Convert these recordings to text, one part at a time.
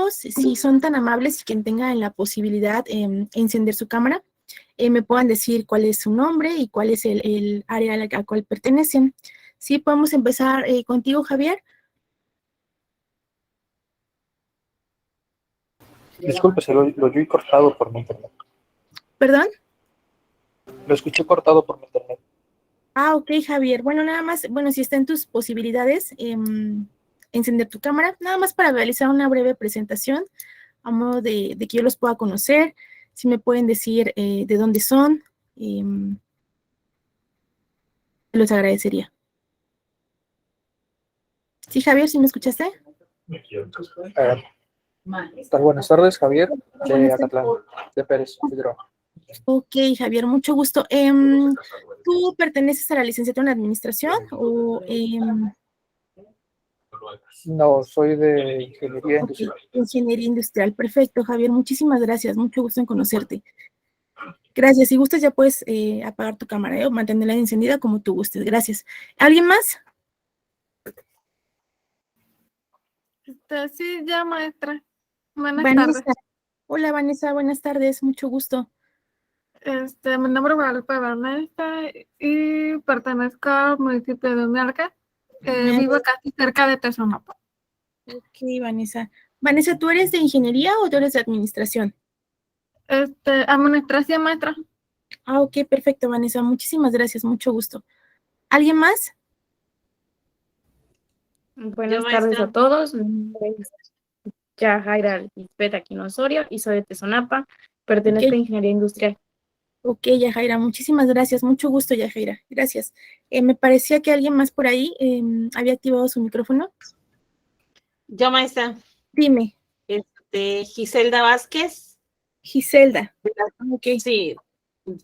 todos, si son tan amables y quien tenga la posibilidad encender su cámara, me puedan decir cuál es su nombre y cuál es el área a la cual pertenecen. Sí, podemos empezar contigo, Javier. Disculpe, lo oí cortado por mi internet. ¿Perdón? Lo escuché cortado por mi internet. Ah, ok, Javier. Bueno, nada más, bueno, si está en tus posibilidades, encender tu cámara, nada más para realizar una breve presentación, a modo de que yo los pueda conocer, si me pueden decir de dónde son, los agradecería. Sí, Javier, ¿sí me escuchaste? Buenas tardes, Javier, de Buenas tardes. Acatlán, de Pérez, Figueroa. Ok, Javier, mucho gusto. ¿Tú perteneces a la licenciatura en Administración o No, soy de Ingeniería ok, Industrial. Ingeniería Industrial? Perfecto, Javier, muchísimas gracias, mucho gusto en conocerte. Gracias, si gustas ya puedes apagar tu cámara o mantenerla encendida como tú gustes. Gracias. ¿Alguien más? Sí, ya, maestra. Buenas Vanessa. tardes. Hola, Vanessa, buenas tardes, mucho gusto. Mi nombre es Guadalupe Vanessa y pertenezco al municipio de Umialca. Vivo casi cerca de Tezonapa. Ok, Vanessa. Vanessa, ¿tú eres de ingeniería o tú eres de administración? Administración, maestra. Ah, ok, perfecto, Vanessa. Muchísimas gracias, mucho gusto. ¿Alguien más? Buenas tardes a todos. Mi nombre es Yajaira Lisbeth Aquino Osorio y soy de Tezonapa. Pertenezco a Ingeniería Industrial. Ok, Yajaira, muchísimas gracias. Mucho gusto, Yajaira. Gracias. Me parecía que alguien más por ahí había activado su micrófono. Yo, maestra. Dime. Giselda Vázquez. Giselda. Ok. Sí,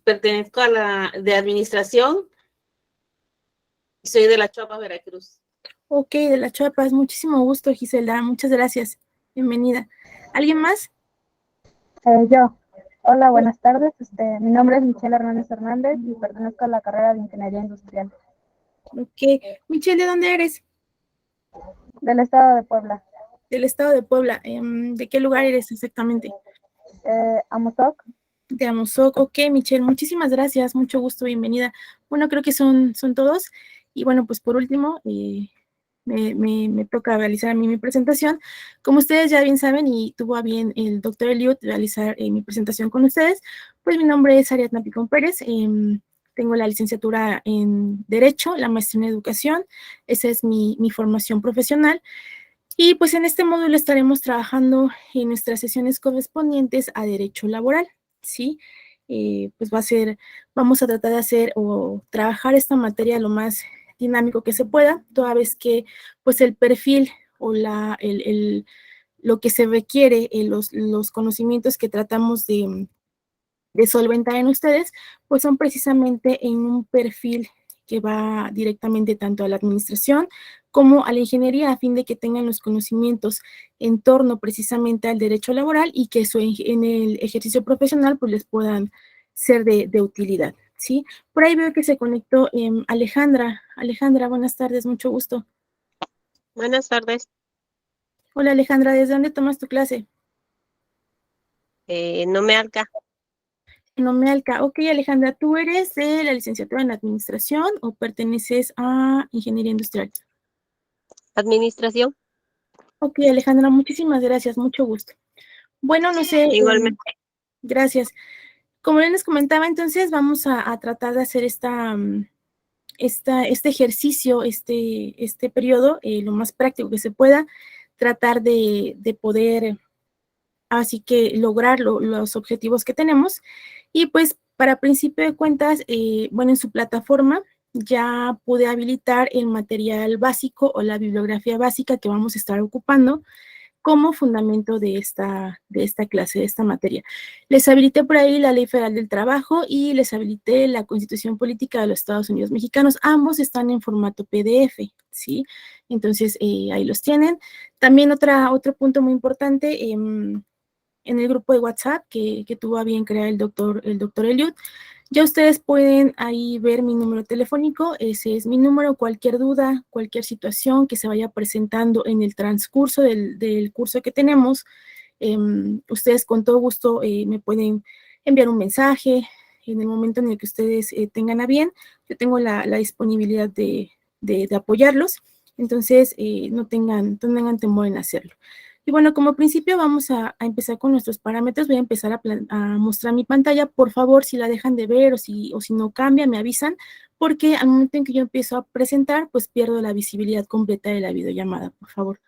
pertenezco a la de Administración. Soy de La Chapa, Veracruz. Ok, de La Chiapas. Muchísimo gusto, Giselda. Muchas gracias. Bienvenida. ¿Alguien más? Yo. Hola, buenas tardes. Mi nombre es Michelle Hernández Hernández y pertenezco a la carrera de Ingeniería Industrial. Ok. Michelle, ¿de dónde eres? Del estado de Puebla. Del estado de Puebla. ¿De qué lugar eres exactamente? Amozoc. De Amozoc. Ok, Michelle, muchísimas gracias. Mucho gusto, bienvenida. Bueno, creo que son todos. Y bueno, pues por último, me toca realizar a mí mi presentación. Como ustedes ya bien saben y tuvo a bien el doctor Eliud realizar mi presentación con ustedes, pues mi nombre es Ariadna Picón Pérez. Tengo la licenciatura en Derecho, la maestría en Educación. Esa es mi formación profesional. Y pues en este módulo estaremos trabajando en nuestras sesiones correspondientes a Derecho Laboral, ¿sí? Pues vamos a tratar de hacer o trabajar esta materia lo más dinámico que se pueda, toda vez que pues el perfil o lo que se requiere, los conocimientos que tratamos de solventar en ustedes, pues son precisamente en un perfil que va directamente tanto a la administración como a la ingeniería, a fin de que tengan los conocimientos en torno precisamente al derecho laboral y que eso en el ejercicio profesional pues les puedan ser de utilidad, ¿sí? Por ahí veo que se conectó Alejandra. Alejandra, buenas tardes, mucho gusto. Buenas tardes. Hola Alejandra, ¿desde dónde tomas tu clase? No me alca. No me alca. Ok, Alejandra, ¿tú eres de la licenciatura en Administración o perteneces a Ingeniería Industrial? Administración. Ok, Alejandra, muchísimas gracias, mucho gusto. Bueno, no sé. Igualmente. Gracias. Como les comentaba, entonces vamos a tratar de hacer este ejercicio, este periodo, lo más práctico que se pueda, tratar de poder así que lograr los objetivos que tenemos. Y pues para principio de cuentas, bueno, en su plataforma ya pude habilitar el material básico o la bibliografía básica que vamos a estar ocupando como fundamento de esta clase, de esta materia. Les habilité por ahí la Ley Federal del Trabajo y les habilité la Constitución Política de los Estados Unidos Mexicanos. Ambos están en formato PDF, ¿sí? Entonces, ahí los tienen. También otro punto muy importante, en el grupo de WhatsApp que tuvo a bien crear el doctor Eliud. Ya ustedes pueden ahí ver mi número telefónico, ese es mi número, cualquier duda, cualquier situación que se vaya presentando en el transcurso del curso que tenemos, ustedes con todo gusto me pueden enviar un mensaje en el momento en el que ustedes tengan a bien. Yo tengo la disponibilidad de apoyarlos, entonces no tengan temor en hacerlo. Y bueno, como principio vamos a empezar con nuestros parámetros. Voy a empezar a mostrar mi pantalla. Por favor, si la dejan de ver o si no cambia, me avisan, porque al momento en que yo empiezo a presentar, pues pierdo la visibilidad completa de la videollamada, por favor.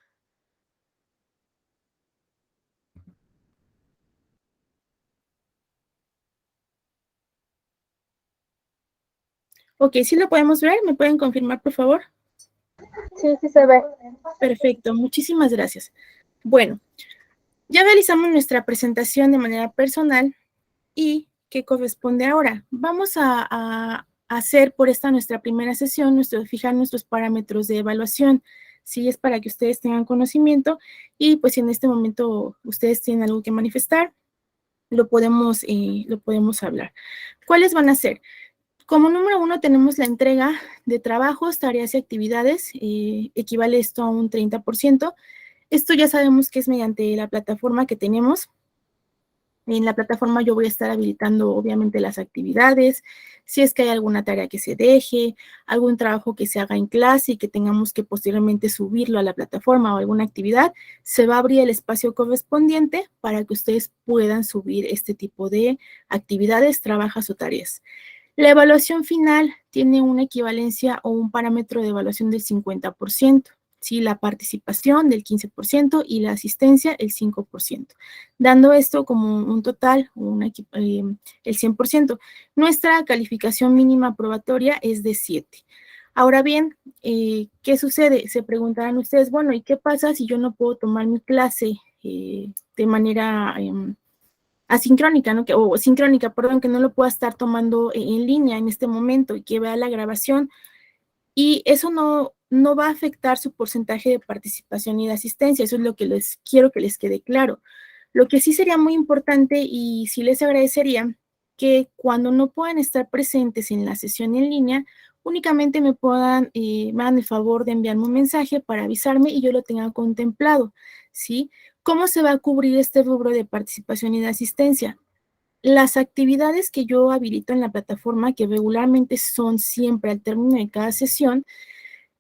Ok, ¿sí lo podemos ver? ¿Me pueden confirmar, por favor? Sí, sí se ve. Perfecto, muchísimas gracias. Bueno, ya realizamos nuestra presentación de manera personal y ¿qué corresponde ahora? Vamos a hacer por esta nuestra primera sesión, fijar nuestros parámetros de evaluación. Sí, es para que ustedes tengan conocimiento y pues si en este momento ustedes tienen algo que manifestar, lo podemos hablar. ¿Cuáles van a ser? Como número 1 tenemos la entrega de trabajos, tareas y actividades, equivale esto a un 30%. Esto ya sabemos que es mediante la plataforma que tenemos. En la plataforma yo voy a estar habilitando obviamente las actividades, si es que hay alguna tarea que se deje, algún trabajo que se haga en clase y que tengamos que posteriormente subirlo a la plataforma o alguna actividad, se va a abrir el espacio correspondiente para que ustedes puedan subir este tipo de actividades, trabajos o tareas. La evaluación final tiene una equivalencia o un parámetro de evaluación del 50%, ¿sí? La participación del 15% y la asistencia el 5%, dando esto como un total, el 100%. Nuestra calificación mínima aprobatoria es de 7. Ahora bien, ¿qué sucede? Se preguntarán ustedes, bueno, ¿y qué pasa si yo no puedo tomar mi clase de manera asincrónica, ¿no? O sincrónica, perdón, que no lo pueda estar tomando en línea en este momento y que vea la grabación? Y eso no va a afectar su porcentaje de participación y de asistencia. Eso es lo que quiero que les quede claro. Lo que sí sería muy importante y sí les agradecería que cuando no puedan estar presentes en la sesión en línea, únicamente me hagan el favor de enviarme un mensaje para avisarme y yo lo tenga contemplado, ¿sí? ¿Cómo se va a cubrir este rubro de participación y de asistencia? Las actividades que yo habilito en la plataforma, que regularmente son siempre al término de cada sesión,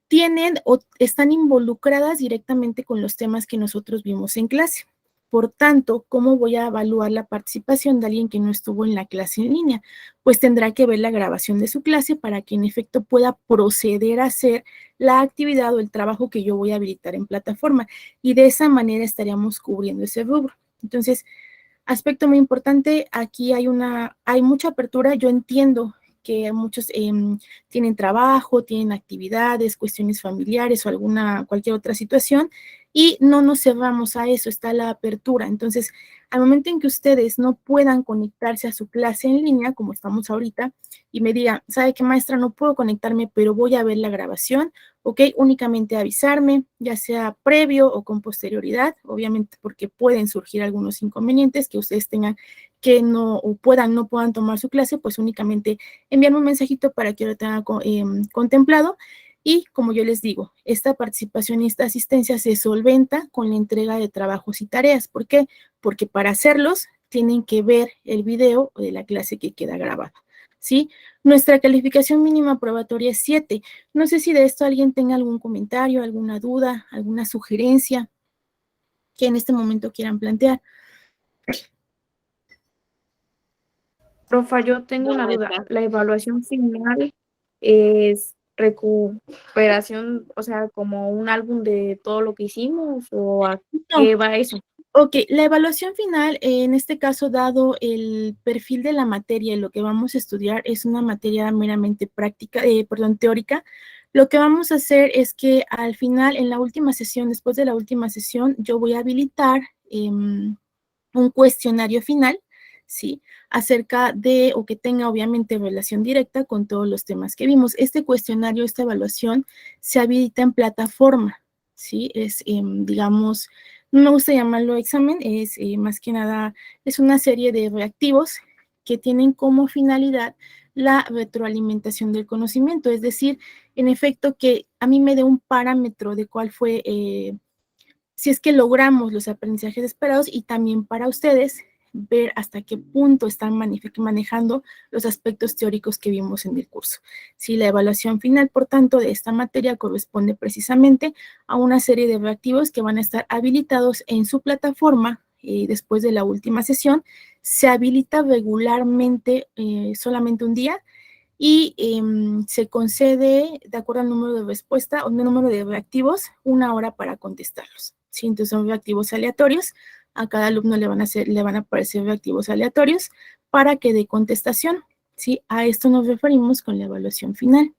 tienen o están involucradas directamente con los temas que nosotros vimos en clase. Por tanto, ¿cómo voy a evaluar la participación de alguien que no estuvo en la clase en línea? Pues tendrá que ver la grabación de su clase para que en efecto pueda proceder a hacer la actividad o el trabajo que yo voy a habilitar en plataforma. Y de esa manera estaríamos cubriendo ese rubro. Entonces, aspecto muy importante, aquí hay mucha apertura. Yo entiendo que muchos tienen trabajo, tienen actividades, cuestiones familiares o cualquier otra situación, y no nos cerramos a eso, está la apertura. Entonces, al momento en que ustedes no puedan conectarse a su clase en línea, como estamos ahorita, y me digan, ¿sabe qué, maestra? No puedo conectarme, pero voy a ver la grabación, ¿ok? Únicamente avisarme, ya sea previo o con posterioridad, obviamente porque pueden surgir algunos inconvenientes que ustedes tengan que no puedan tomar su clase, pues únicamente enviarme un mensajito para que lo tenga contemplado. Y como yo les digo, esta participación y esta asistencia se solventa con la entrega de trabajos y tareas. ¿Por qué? Porque para hacerlos tienen que ver el video de la clase que queda grabada, ¿sí? Nuestra calificación mínima aprobatoria es 7. No sé si de esto alguien tenga algún comentario, alguna duda, alguna sugerencia que en este momento quieran plantear. Profa, yo tengo una duda. Está. ¿La evaluación final es recuperación, o sea, como un álbum de todo lo que hicimos, o a qué va eso? Ok, la evaluación final, en este caso, dado el perfil de la materia y lo que vamos a estudiar, es una materia meramente teórica. Lo que vamos a hacer es que al final, en la última sesión, después de la última sesión, yo voy a habilitar un cuestionario final, ¿sí? Acerca de, o que tenga obviamente relación directa con todos los temas que vimos. Este cuestionario, esta evaluación, se habilita en plataforma, ¿sí? Es, digamos, no me gusta llamarlo examen, es más que nada, es una serie de reactivos que tienen como finalidad la retroalimentación del conocimiento, es decir, en efecto, que a mí me dé un parámetro de cuál fue si es que logramos los aprendizajes esperados y también para ustedes ver hasta qué punto están manejando los aspectos teóricos que vimos en el curso. Sí, la evaluación final, por tanto, de esta materia corresponde precisamente a una serie de reactivos que van a estar habilitados en su plataforma después de la última sesión. Se habilita regularmente solamente un día y se concede, de acuerdo al número de respuesta o el número de reactivos, 1 hora para contestarlos. ¿Sí? Entonces son reactivos aleatorios. A cada alumno le van a aparecer reactivos aleatorios para que dé contestación. ¿Sí? A esto nos referimos con la evaluación final.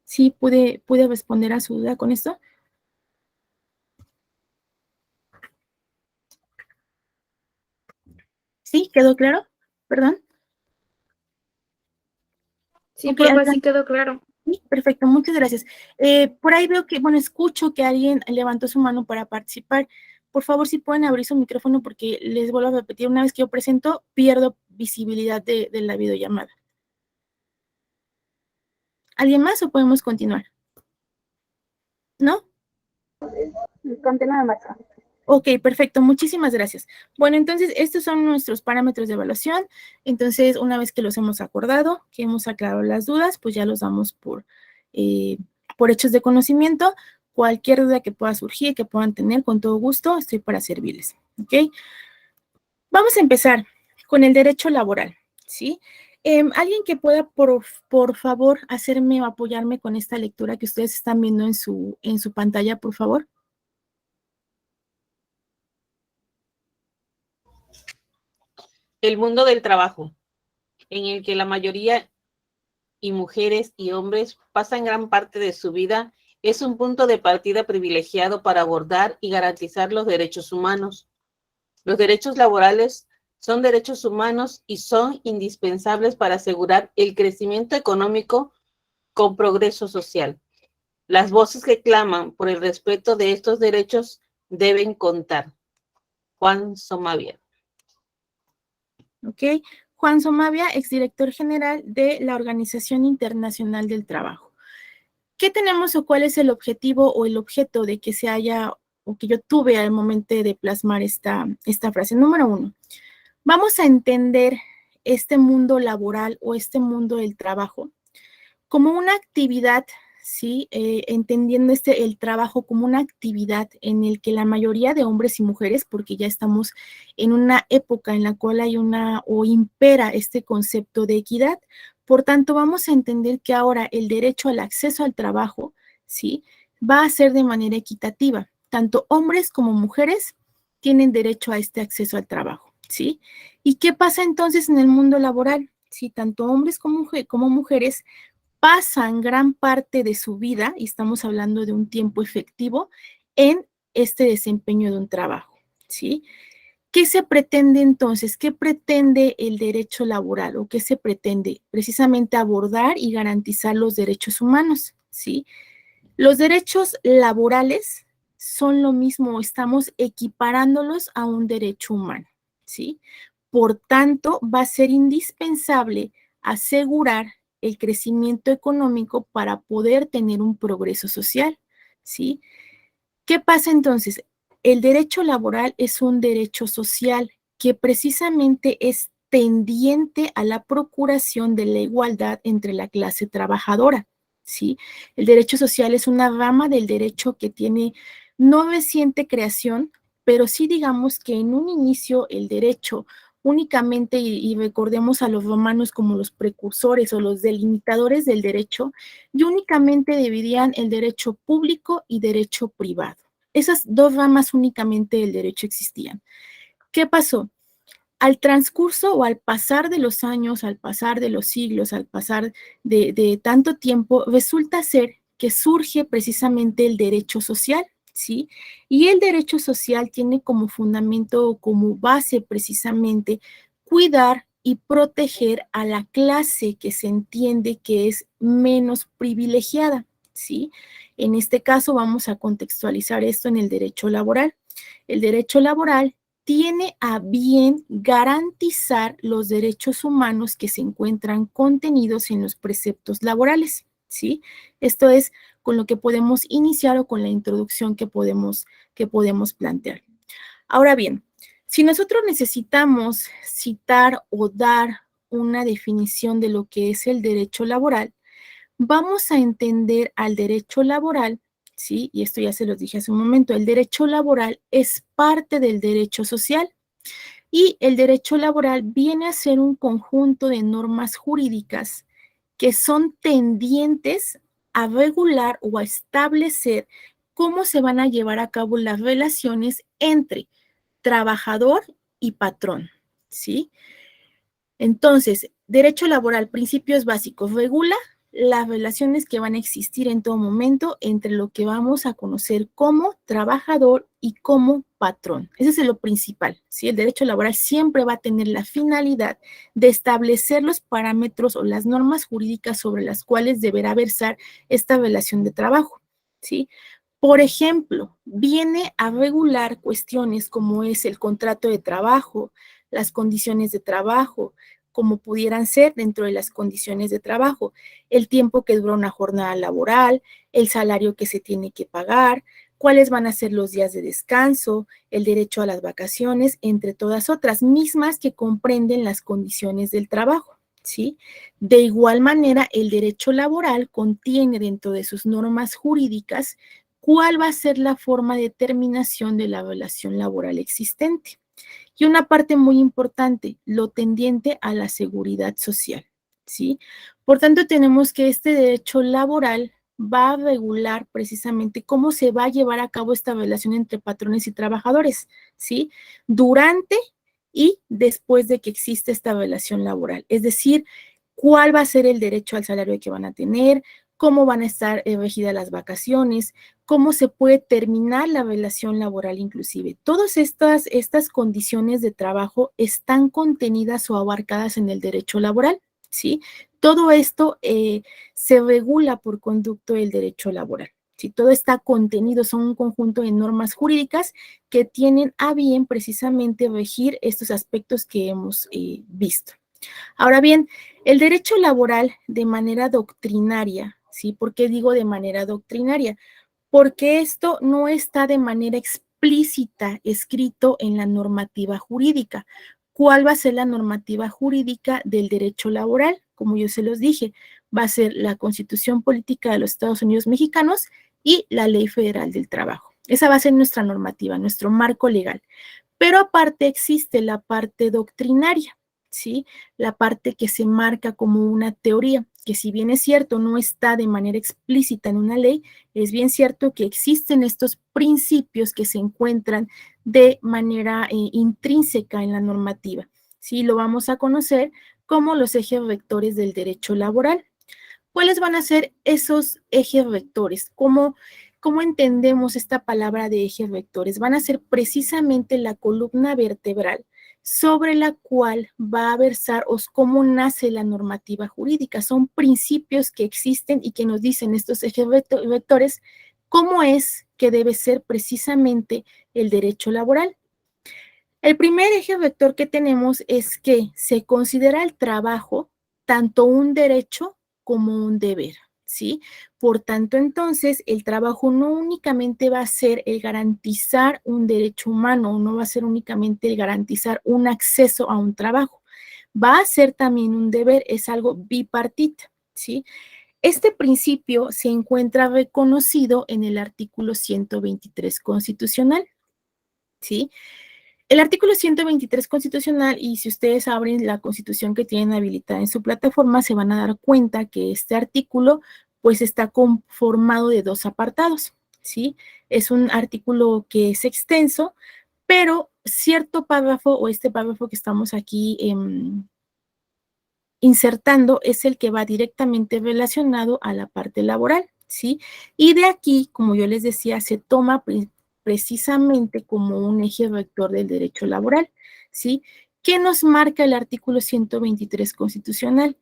¿Sí? ¿Pude responder a su duda con esto? ¿Sí? ¿Quedó claro? Perdón. Sí, Ok, profe, sí quedó claro. Sí, perfecto, muchas gracias. Por ahí veo que, bueno, escucho que alguien levantó su mano para participar. Por favor, si pueden abrir su micrófono porque les vuelvo a repetir, una vez que yo presento, pierdo visibilidad de la videollamada. ¿Alguien más o podemos continuar? ¿No? Continúa, maestra. Ok, perfecto, muchísimas gracias. Bueno, entonces, estos son nuestros parámetros de evaluación. Entonces, una vez que los hemos acordado, que hemos aclarado las dudas, pues ya los damos por hechos de conocimiento. Cualquier duda que pueda surgir, que puedan tener, con todo gusto, estoy para servirles. ¿Ok? Vamos a empezar con el derecho laboral, ¿sí? ¿Alguien que pueda, por favor, hacerme o apoyarme con esta lectura que ustedes están viendo en su pantalla, por favor? El mundo del trabajo, en el que la mayoría y mujeres y hombres pasan gran parte de su vida, es un punto de partida privilegiado para abordar y garantizar los derechos humanos. Los derechos laborales son derechos humanos y son indispensables para asegurar el crecimiento económico con progreso social. Las voces que claman por el respeto de estos derechos deben contar. Juan Somavia. ¿Ok? Juan Somavia, exdirector general de la Organización Internacional del Trabajo. ¿Qué tenemos o cuál es el objetivo o el objeto de que se haya o que yo tuve al momento de plasmar esta frase? Número 1, vamos a entender este mundo laboral o este mundo del trabajo como una actividad, ¿sí? Entendiendo el trabajo como una actividad en el que la mayoría de hombres y mujeres, porque ya estamos en una época en la cual hay impera este concepto de equidad, por tanto vamos a entender que ahora el derecho al acceso al trabajo, ¿sí? Va a ser de manera equitativa. Tanto hombres como mujeres tienen derecho a este acceso al trabajo, ¿sí? ¿Y qué pasa entonces en el mundo laboral? Sí, tanto hombres como mujeres pasan gran parte de su vida, y estamos hablando de un tiempo efectivo, en este desempeño de un trabajo, ¿sí? ¿Qué se pretende entonces? ¿Qué pretende el derecho laboral o qué se pretende? Precisamente abordar y garantizar los derechos humanos, ¿sí? Los derechos laborales son lo mismo, estamos equiparándolos a un derecho humano, ¿sí? Por tanto, va a ser indispensable asegurar el crecimiento económico para poder tener un progreso social, ¿sí? ¿Qué pasa entonces? El derecho laboral es un derecho social que precisamente es tendiente a la procuración de la igualdad entre la clase trabajadora, ¿sí? El derecho social es una rama del derecho que tiene no reciente creación, pero sí digamos que en un inicio el derecho únicamente, y recordemos a los romanos como los precursores o los delimitadores del derecho, y únicamente dividían el derecho público y derecho privado. Esas dos ramas únicamente del derecho existían. ¿Qué pasó? Al transcurso o al pasar de los años, al pasar de los siglos, al pasar de tanto tiempo, resulta ser que surge precisamente el derecho social, ¿sí? Y el derecho social tiene como fundamento o como base precisamente cuidar y proteger a la clase que se entiende que es menos privilegiada, ¿sí? En este caso vamos a contextualizar esto en el derecho laboral. El derecho laboral tiene a bien garantizar los derechos humanos que se encuentran contenidos en los preceptos laborales, ¿sí? Esto es, con lo que podemos iniciar o con la introducción que podemos plantear. Ahora bien, si nosotros necesitamos citar o dar una definición de lo que es el derecho laboral, vamos a entender al derecho laboral, ¿sí? Y esto ya se los dije hace un momento, el derecho laboral es parte del derecho social y el derecho laboral viene a ser un conjunto de normas jurídicas que son tendientes a regular o a establecer cómo se van a llevar a cabo las relaciones entre trabajador y patrón, ¿sí? Entonces, derecho laboral, principios básicos, regula las relaciones que van a existir en todo momento entre lo que vamos a conocer como trabajador y como patrón. Ese es lo principal, ¿sí? El derecho laboral siempre va a tener la finalidad de establecer los parámetros o las normas jurídicas sobre las cuales deberá versar esta relación de trabajo, ¿sí? Por ejemplo, viene a regular cuestiones como es el contrato de trabajo, las condiciones de trabajo, como pudieran ser dentro de las condiciones de trabajo, el tiempo que dura una jornada laboral, el salario que se tiene que pagar, cuáles van a ser los días de descanso, el derecho a las vacaciones, entre todas otras mismas que comprenden las condiciones del trabajo, ¿sí? De igual manera, el derecho laboral contiene dentro de sus normas jurídicas cuál va a ser la forma de terminación de la relación laboral existente. Y una parte muy importante, lo tendiente a la seguridad social, ¿sí? Por tanto, tenemos que este derecho laboral va a regular precisamente cómo se va a llevar a cabo esta relación entre patrones y trabajadores, ¿sí? Durante y después de que existe esta relación laboral. Es decir, cuál va a ser el derecho al salario que van a tener, cómo van a estar regidas las vacaciones, cómo se puede terminar la relación laboral inclusive. Todas estas condiciones de trabajo están contenidas o abarcadas en el derecho laboral, ¿sí? Todo esto se regula por conducto del derecho laboral. ¿Sí? Todo está contenido, son un conjunto de normas jurídicas que tienen a bien precisamente regir estos aspectos que hemos visto. Ahora bien, el derecho laboral de manera doctrinaria, ¿sí? ¿Por qué digo de manera doctrinaria? Porque esto no está de manera explícita escrito en la normativa jurídica. ¿Cuál va a ser la normativa jurídica del derecho laboral? Como yo se los dije, va a ser la Constitución Política de los Estados Unidos Mexicanos y la Ley Federal del Trabajo. Esa va a ser nuestra normativa, nuestro marco legal. Pero aparte existe la parte doctrinaria, ¿sí? La parte que se marca como una teoría, que si bien es cierto, no está de manera explícita en una ley, es bien cierto que existen estos principios que se encuentran de manera intrínseca en la normativa, ¿sí? Lo vamos a conocer como los ejes rectores del derecho laboral. ¿Cuáles van a ser esos ejes rectores? ¿Cómo entendemos esta palabra de ejes rectores? Van a ser precisamente la columna vertebral sobre la cual va a versar o cómo nace la normativa jurídica. Son principios que existen y que nos dicen estos ejes rectores cómo es que debe ser precisamente el derecho laboral. El primer eje rector que tenemos es que se considera el trabajo tanto un derecho como un deber, ¿sí? Por tanto, entonces, el trabajo no únicamente va a ser el garantizar un derecho humano, no va a ser únicamente el garantizar un acceso a un trabajo, va a ser también un deber, es algo bipartita, ¿sí? Este principio se encuentra reconocido en el artículo 123 constitucional, ¿sí? El artículo 123 constitucional, y si ustedes abren la constitución que tienen habilitada en su plataforma, se van a dar cuenta que este artículo pues está conformado de dos apartados, ¿sí? Es un artículo que es extenso, pero cierto párrafo o este párrafo que estamos aquí insertando es el que va directamente relacionado a la parte laboral, ¿sí? Y de aquí, como yo les decía, se toma precisamente como un eje rector del derecho laboral, ¿sí? ¿Qué nos marca el artículo 123 constitucional?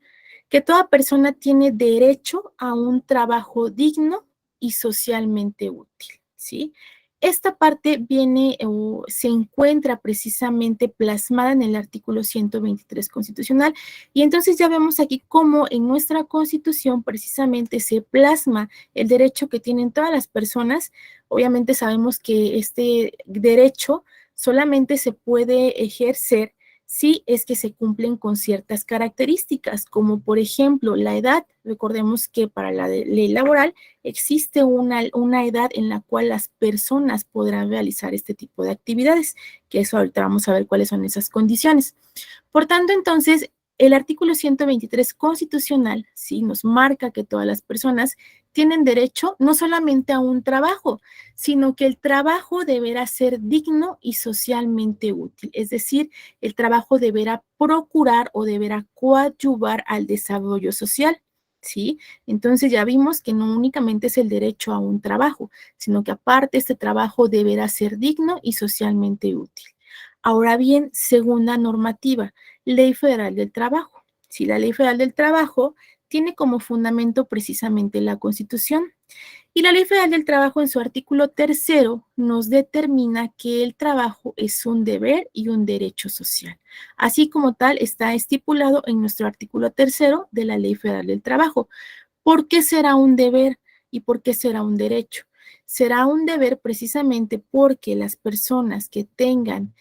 Que toda persona tiene derecho a un trabajo digno y socialmente útil, ¿sí? Esta parte viene o se encuentra precisamente plasmada en el artículo 123 constitucional, y entonces ya vemos aquí cómo en nuestra Constitución precisamente se plasma el derecho que tienen todas las personas. Obviamente sabemos que este derecho solamente se puede ejercer si es que se cumplen con ciertas características, como por ejemplo la edad. Recordemos que para la ley laboral existe una edad en la cual las personas podrán realizar este tipo de actividades, que eso ahorita vamos a ver cuáles son esas condiciones. Por tanto, entonces, el artículo 123 constitucional, sí, nos marca que todas las personas tienen derecho no solamente a un trabajo, sino que el trabajo deberá ser digno y socialmente útil. Es decir, el trabajo deberá procurar o deberá coadyuvar al desarrollo social, ¿sí? Entonces ya vimos que no únicamente es el derecho a un trabajo, sino que aparte este trabajo deberá ser digno y socialmente útil. Ahora bien, segunda normativa, Ley Federal del Trabajo. Si la Ley Federal del Trabajo tiene como fundamento precisamente la Constitución, y la Ley Federal del Trabajo en su artículo 3 nos determina que el trabajo es un deber y un derecho social. Así como tal está estipulado en nuestro artículo 3 de la Ley Federal del Trabajo. ¿Por qué será un deber y por qué será un derecho? Será un deber precisamente porque las personas que tengan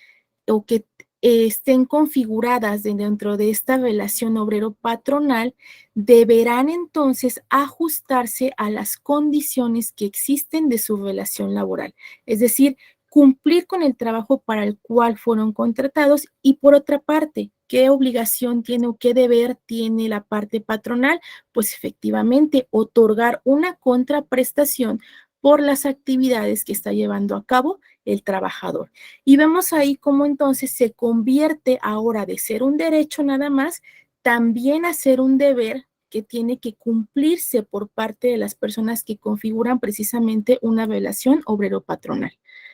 o que estén configuradas dentro de esta relación obrero-patronal deberán entonces ajustarse a las condiciones que existen de su relación laboral, es decir, cumplir con el trabajo para el cual fueron contratados. Y por otra parte, ¿qué obligación tiene o qué deber tiene la parte patronal? Pues efectivamente otorgar una contraprestación por las actividades que está llevando a cabo el trabajador. Y vemos ahí cómo entonces se convierte ahora de ser un derecho nada más, también a ser un deber que tiene que cumplirse por parte de las personas que configuran precisamente una relación obrero-patronal,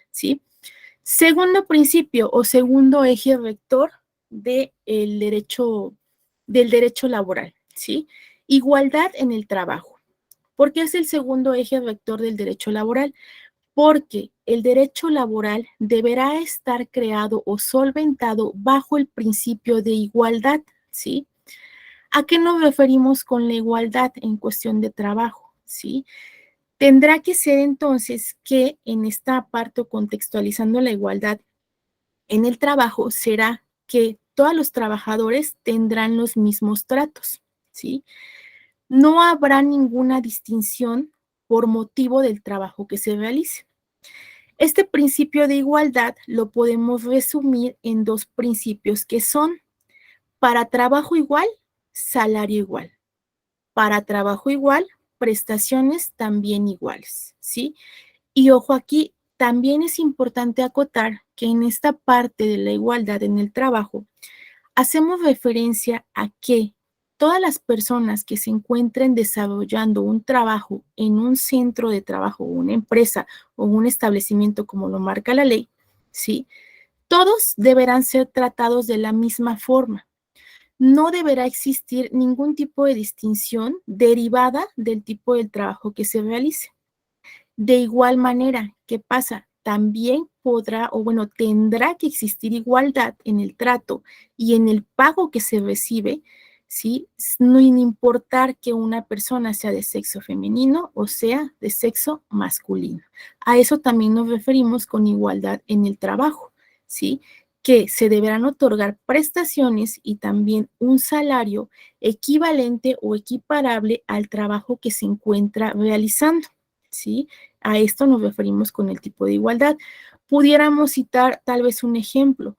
¿sí? Segundo principio o segundo eje rector del derecho laboral, ¿sí? Igualdad en el trabajo. ¿Por qué es el segundo eje rector del derecho laboral? Porque el derecho laboral deberá estar creado o solventado bajo el principio de igualdad, ¿sí? ¿A qué nos referimos con la igualdad en cuestión de trabajo? ¿Sí? Tendrá que ser entonces que en esta parte, contextualizando la igualdad en el trabajo, será que todos los trabajadores tendrán los mismos tratos, ¿sí? No habrá ninguna distinción por motivo del trabajo que se realice. Este principio de igualdad lo podemos resumir en dos principios que son: para trabajo igual, salario igual. Para trabajo igual, prestaciones también iguales, ¿sí? Y ojo aquí, también es importante acotar que en esta parte de la igualdad en el trabajo, hacemos referencia a que todas las personas que se encuentren desarrollando un trabajo en un centro de trabajo, una empresa o un establecimiento como lo marca la ley, ¿sí? Todos deberán ser tratados de la misma forma. No deberá existir ningún tipo de distinción derivada del tipo de trabajo que se realice. De igual manera, ¿qué pasa? También podrá, o bueno, tendrá que existir igualdad en el trato y en el pago que se recibe, ¿sí? No importar que una persona sea de sexo femenino o sea de sexo masculino. A eso también nos referimos con igualdad en el trabajo, ¿sí? Que se deberán otorgar prestaciones y también un salario equivalente o equiparable al trabajo que se encuentra realizando, ¿sí? A esto nos referimos con el tipo de igualdad. Pudiéramos citar tal vez un ejemplo.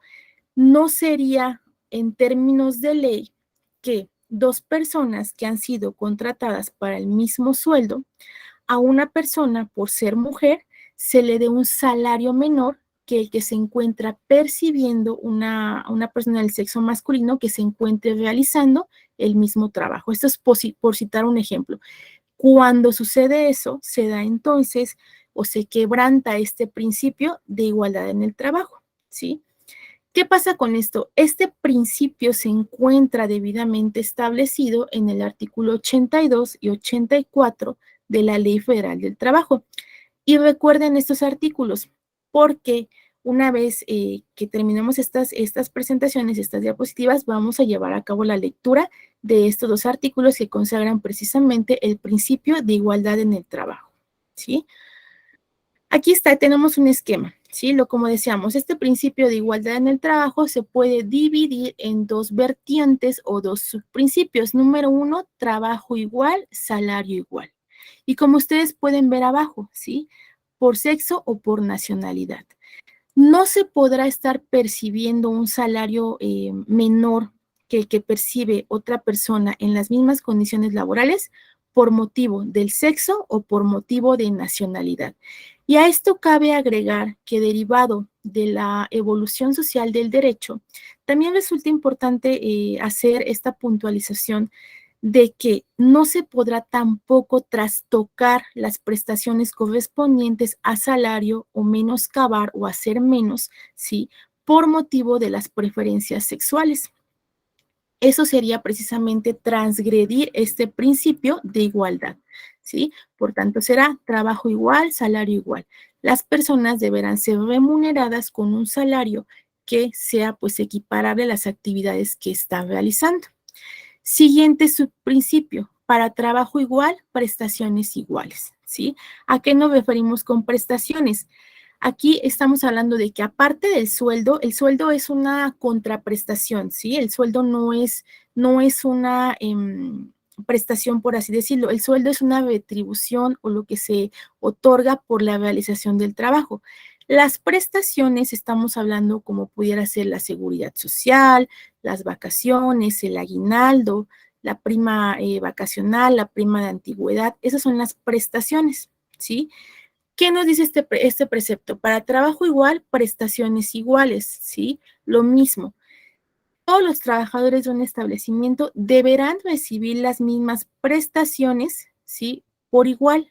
No sería en términos de ley que dos personas que han sido contratadas para el mismo sueldo, a una persona por ser mujer se le dé un salario menor que el que se encuentra percibiendo una persona del sexo masculino que se encuentre realizando el mismo trabajo. Esto es por citar un ejemplo. Cuando sucede eso, se da entonces o se quebranta este principio de igualdad en el trabajo, ¿sí? ¿Qué pasa con esto? Este principio se encuentra debidamente establecido en el artículo 82 y 84 de la Ley Federal del Trabajo. Y recuerden estos artículos: porque una vez que terminemos estas presentaciones, estas diapositivas, vamos a llevar a cabo la lectura de estos dos artículos que consagran precisamente el principio de igualdad en el trabajo, ¿sí? Aquí está, tenemos un esquema, ¿sí? Como decíamos, este principio de igualdad en el trabajo se puede dividir en dos vertientes o dos subprincipios. Número 1, trabajo igual, salario igual. Y como ustedes pueden ver abajo, ¿sí? Por sexo o por nacionalidad. No se podrá estar percibiendo un salario menor que el que percibe otra persona en las mismas condiciones laborales por motivo del sexo o por motivo de nacionalidad. Y a esto cabe agregar que derivado de la evolución social del derecho, también resulta importante hacer esta puntualización de que no se podrá tampoco trastocar las prestaciones correspondientes a salario o menoscabar o hacer menos, ¿sí? Por motivo de las preferencias sexuales. Eso sería precisamente transgredir este principio de igualdad, ¿sí? Por tanto, será trabajo igual, salario igual. Las personas deberán ser remuneradas con un salario que sea pues equiparable a las actividades que están realizando. Siguiente subprincipio, para trabajo igual, prestaciones iguales, ¿sí? ¿A qué nos referimos con prestaciones? Aquí estamos hablando de que aparte del sueldo, el sueldo es una contraprestación, ¿sí? El sueldo no es una prestación, por así decirlo. El sueldo es una retribución o lo que se otorga por la realización del trabajo. Las prestaciones, estamos hablando como pudiera ser la seguridad social, las vacaciones, el aguinaldo, la prima vacacional, la prima de antigüedad, esas son las prestaciones, ¿sí? ¿Qué nos dice este precepto? Para trabajo igual, prestaciones iguales, ¿sí? Lo mismo. Todos los trabajadores de un establecimiento deberán recibir las mismas prestaciones, ¿sí? Por igual.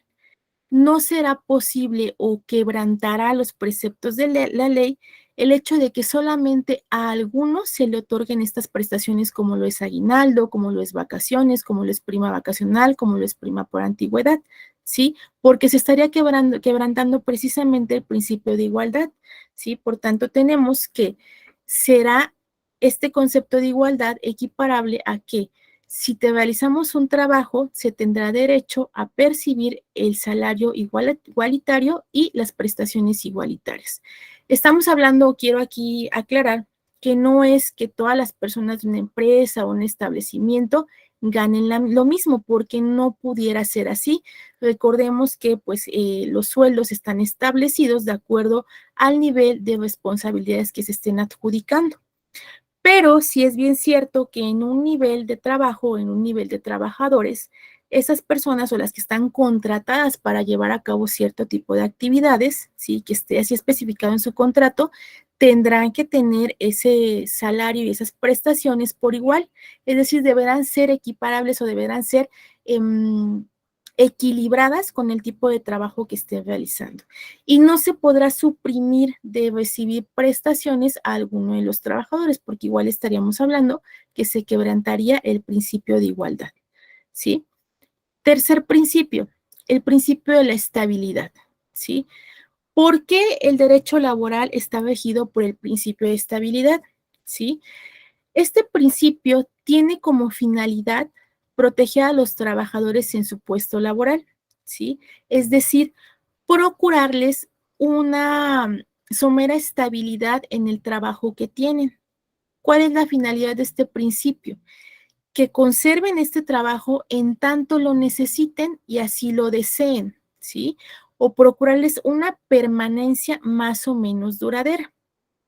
No será posible o quebrantará los preceptos de la ley el hecho de que solamente a algunos se le otorguen estas prestaciones como lo es aguinaldo, como lo es vacaciones, como lo es prima vacacional, como lo es prima por antigüedad, ¿sí? Porque se estaría quebrantando precisamente el principio de igualdad, ¿sí? Por tanto, tenemos que será este concepto de igualdad equiparable a que si te realizamos un trabajo, se tendrá derecho a percibir el salario igualitario y las prestaciones igualitarias. Estamos hablando, quiero aquí aclarar, que no es que todas las personas de una empresa o un establecimiento ganen lo mismo, porque no pudiera ser así. Recordemos que pues los sueldos están establecidos de acuerdo al nivel de responsabilidades que se estén adjudicando. Pero sí es bien cierto que en un nivel de trabajo, en un nivel de trabajadores, esas personas o las que están contratadas para llevar a cabo cierto tipo de actividades, sí, que esté así especificado en su contrato, tendrán que tener ese salario y esas prestaciones por igual. Es decir, deberán ser equiparables o deberán ser equilibradas con el tipo de trabajo que estén realizando. Y no se podrá suprimir de recibir prestaciones a alguno de los trabajadores, porque igual estaríamos hablando que se quebrantaría el principio de igualdad, ¿sí? Tercer principio, el principio de la estabilidad, ¿sí? ¿Por qué el derecho laboral está regido por el principio de estabilidad? ¿Sí? Este principio tiene como finalidad proteger a los trabajadores en su puesto laboral, ¿sí? Es decir, procurarles una somera estabilidad en el trabajo que tienen. ¿Cuál es la finalidad de este principio? Que conserven este trabajo en tanto lo necesiten y así lo deseen, ¿sí? O procurarles una permanencia más o menos duradera.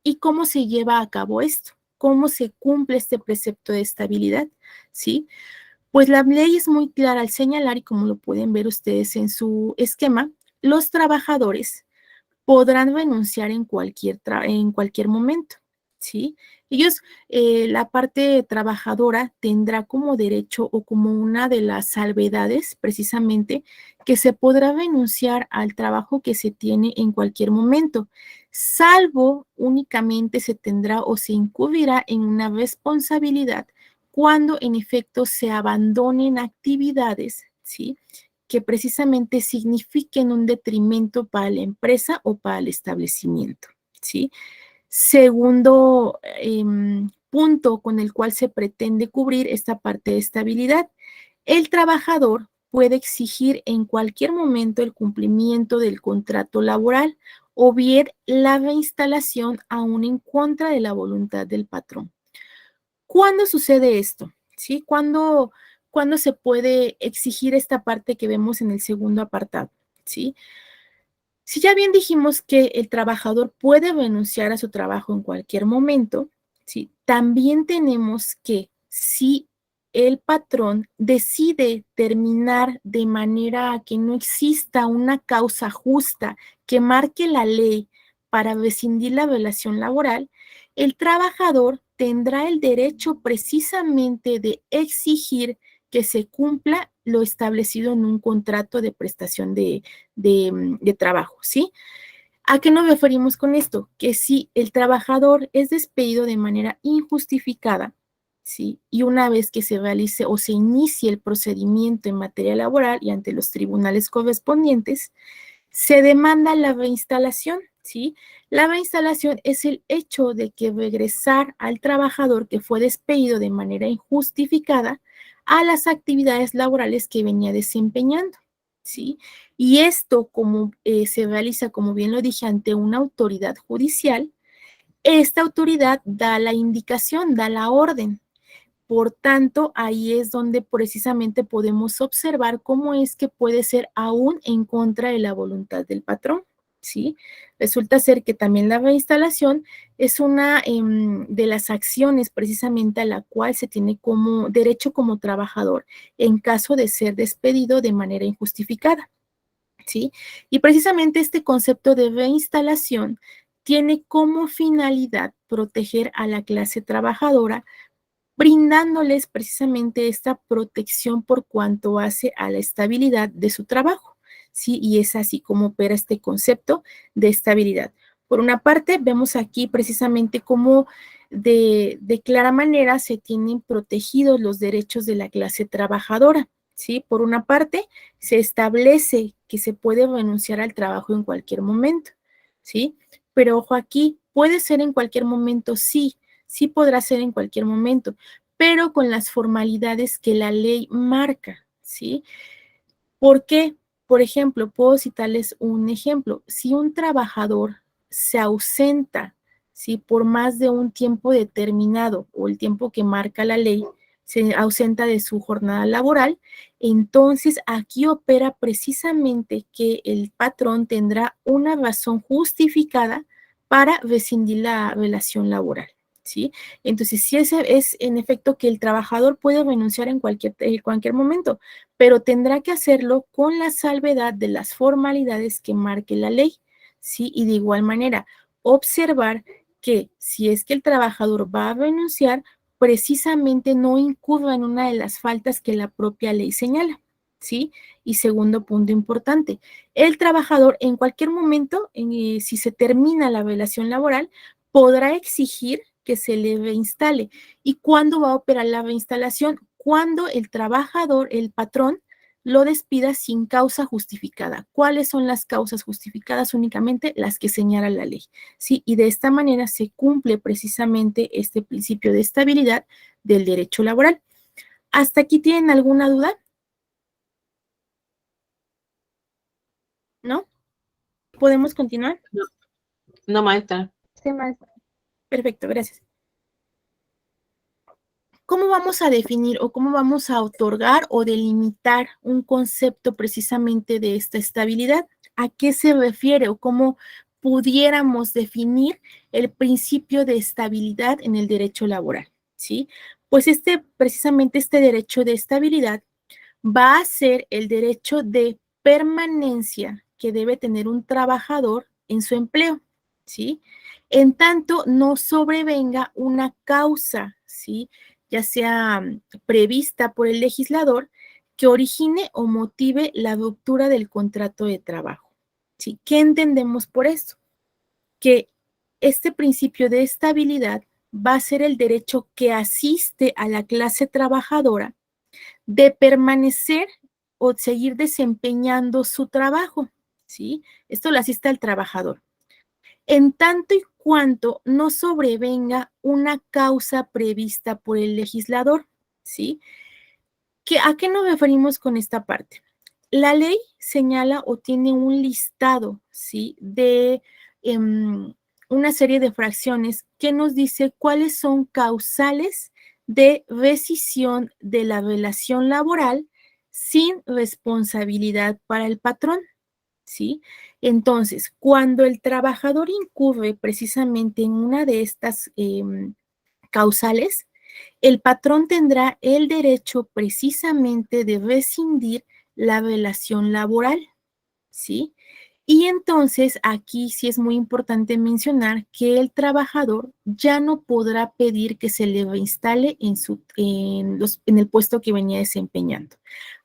¿Y cómo se lleva a cabo esto? ¿Cómo se cumple este precepto de estabilidad? ¿Sí? Pues la ley es muy clara al señalar, y como lo pueden ver ustedes en su esquema, los trabajadores podrán renunciar en cualquier momento, ¿sí? Ellos, la parte trabajadora tendrá como derecho o como una de las salvedades precisamente que se podrá renunciar al trabajo que se tiene en cualquier momento, salvo únicamente se tendrá o se incurrirá en una responsabilidad cuando en efecto se abandonen actividades, ¿sí? que precisamente signifiquen un detrimento para la empresa o para el establecimiento, ¿sí? Segundo punto con el cual se pretende cubrir esta parte de estabilidad. El trabajador puede exigir en cualquier momento el cumplimiento del contrato laboral o bien la reinstalación aún en contra de la voluntad del patrón. ¿Cuándo sucede esto? ¿Sí? ¿Cuándo se puede exigir esta parte que vemos en el segundo apartado? ¿Sí? Si ya bien dijimos que el trabajador puede renunciar a su trabajo en cualquier momento, ¿sí? También tenemos que si el patrón decide terminar de manera que no exista una causa justa que marque la ley para rescindir la relación laboral, el trabajador tendrá el derecho precisamente de exigir que se cumpla lo establecido en un contrato de prestación de trabajo, ¿sí? ¿A qué nos referimos con esto? Que si el trabajador es despedido de manera injustificada, ¿sí? Y una vez que se realice o se inicie el procedimiento en materia laboral y ante los tribunales correspondientes, se demanda la reinstalación, ¿sí? La reinstalación es el hecho de que regresar al trabajador que fue despedido de manera injustificada a las actividades laborales que venía desempeñando, ¿sí? Y esto, como se realiza, como bien lo dije, ante una autoridad judicial, esta autoridad da la indicación, da la orden. Por tanto, ahí es donde precisamente podemos observar cómo es que puede ser aún en contra de la voluntad del patrón, ¿sí? Resulta ser que también la reinstalación es una de las acciones precisamente a la cual se tiene como derecho como trabajador en caso de ser despedido de manera injustificada, ¿sí? Y precisamente este concepto de reinstalación tiene como finalidad proteger a la clase trabajadora brindándoles precisamente esta protección por cuanto hace a la estabilidad de su trabajo, ¿sí? Y es así como opera este concepto de estabilidad. Por una parte, vemos aquí precisamente cómo de clara manera se tienen protegidos los derechos de la clase trabajadora, ¿sí? Por una parte, se establece que se puede renunciar al trabajo en cualquier momento, ¿sí? Pero ojo aquí, puede ser en cualquier momento, sí, sí podrá ser en cualquier momento, pero con las formalidades que la ley marca, ¿sí? ¿Por qué? Por ejemplo, puedo citarles un ejemplo. Si un trabajador se ausenta, ¿sí? Por más de un tiempo determinado o el tiempo que marca la ley, se ausenta de su jornada laboral, entonces aquí opera precisamente que el patrón tendrá una razón justificada para rescindir la relación laboral, ¿sí? Entonces, sí es en efecto que el trabajador puede renunciar en cualquier momento, pero tendrá que hacerlo con la salvedad de las formalidades que marque la ley, ¿sí? Y de igual manera, observar que si es que el trabajador va a renunciar, precisamente no incurra en una de las faltas que la propia ley señala, ¿sí? Y segundo punto importante, el trabajador en cualquier momento, si se termina la relación laboral, podrá exigir que se le reinstale. ¿Y cuándo va a operar la reinstalación? Cuando el trabajador, el patrón, lo despida sin causa justificada. ¿Cuáles son las causas justificadas? Únicamente las que señala la ley, ¿sí? Y de esta manera se cumple precisamente este principio de estabilidad del derecho laboral. ¿Hasta aquí tienen alguna duda? ¿No? ¿Podemos continuar? No, maestra. Sí, maestra. Perfecto, gracias. ¿Cómo vamos a definir o cómo vamos a otorgar o delimitar un concepto precisamente de esta estabilidad? ¿A qué se refiere o cómo pudiéramos definir el principio de estabilidad en el derecho laboral? ¿Sí? Pues precisamente este derecho de estabilidad va a ser el derecho de permanencia que debe tener un trabajador en su empleo, ¿sí? En tanto no sobrevenga una causa, ¿sí? Ya sea prevista por el legislador, que origine o motive la ruptura del contrato de trabajo, ¿sí? ¿Qué entendemos por esto? Que este principio de estabilidad va a ser el derecho que asiste a la clase trabajadora de permanecer o seguir desempeñando su trabajo, ¿sí? Esto lo asiste al trabajador. En tanto y cuanto no sobrevenga una causa prevista por el legislador, ¿sí? ¿A qué nos referimos con esta parte? La ley señala o tiene un listado, ¿sí? De una serie de fracciones que nos dice cuáles son causales de rescisión de la relación laboral sin responsabilidad para el patrón, ¿sí? Entonces, cuando el trabajador incurre precisamente en una de estas causales, el patrón tendrá el derecho precisamente de rescindir la relación laboral, ¿sí? Y entonces aquí sí es muy importante mencionar que el trabajador ya no podrá pedir que se le reinstale en el puesto que venía desempeñando.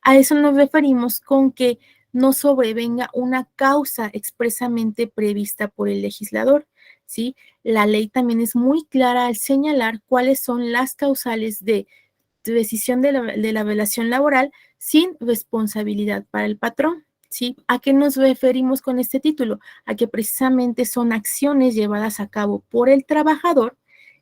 A eso nos referimos con que no sobrevenga una causa expresamente prevista por el legislador, ¿sí? La ley también es muy clara al señalar cuáles son las causales de decisión de la relación laboral sin responsabilidad para el patrón, ¿sí? ¿A qué nos referimos con este título? A que precisamente son acciones llevadas a cabo por el trabajador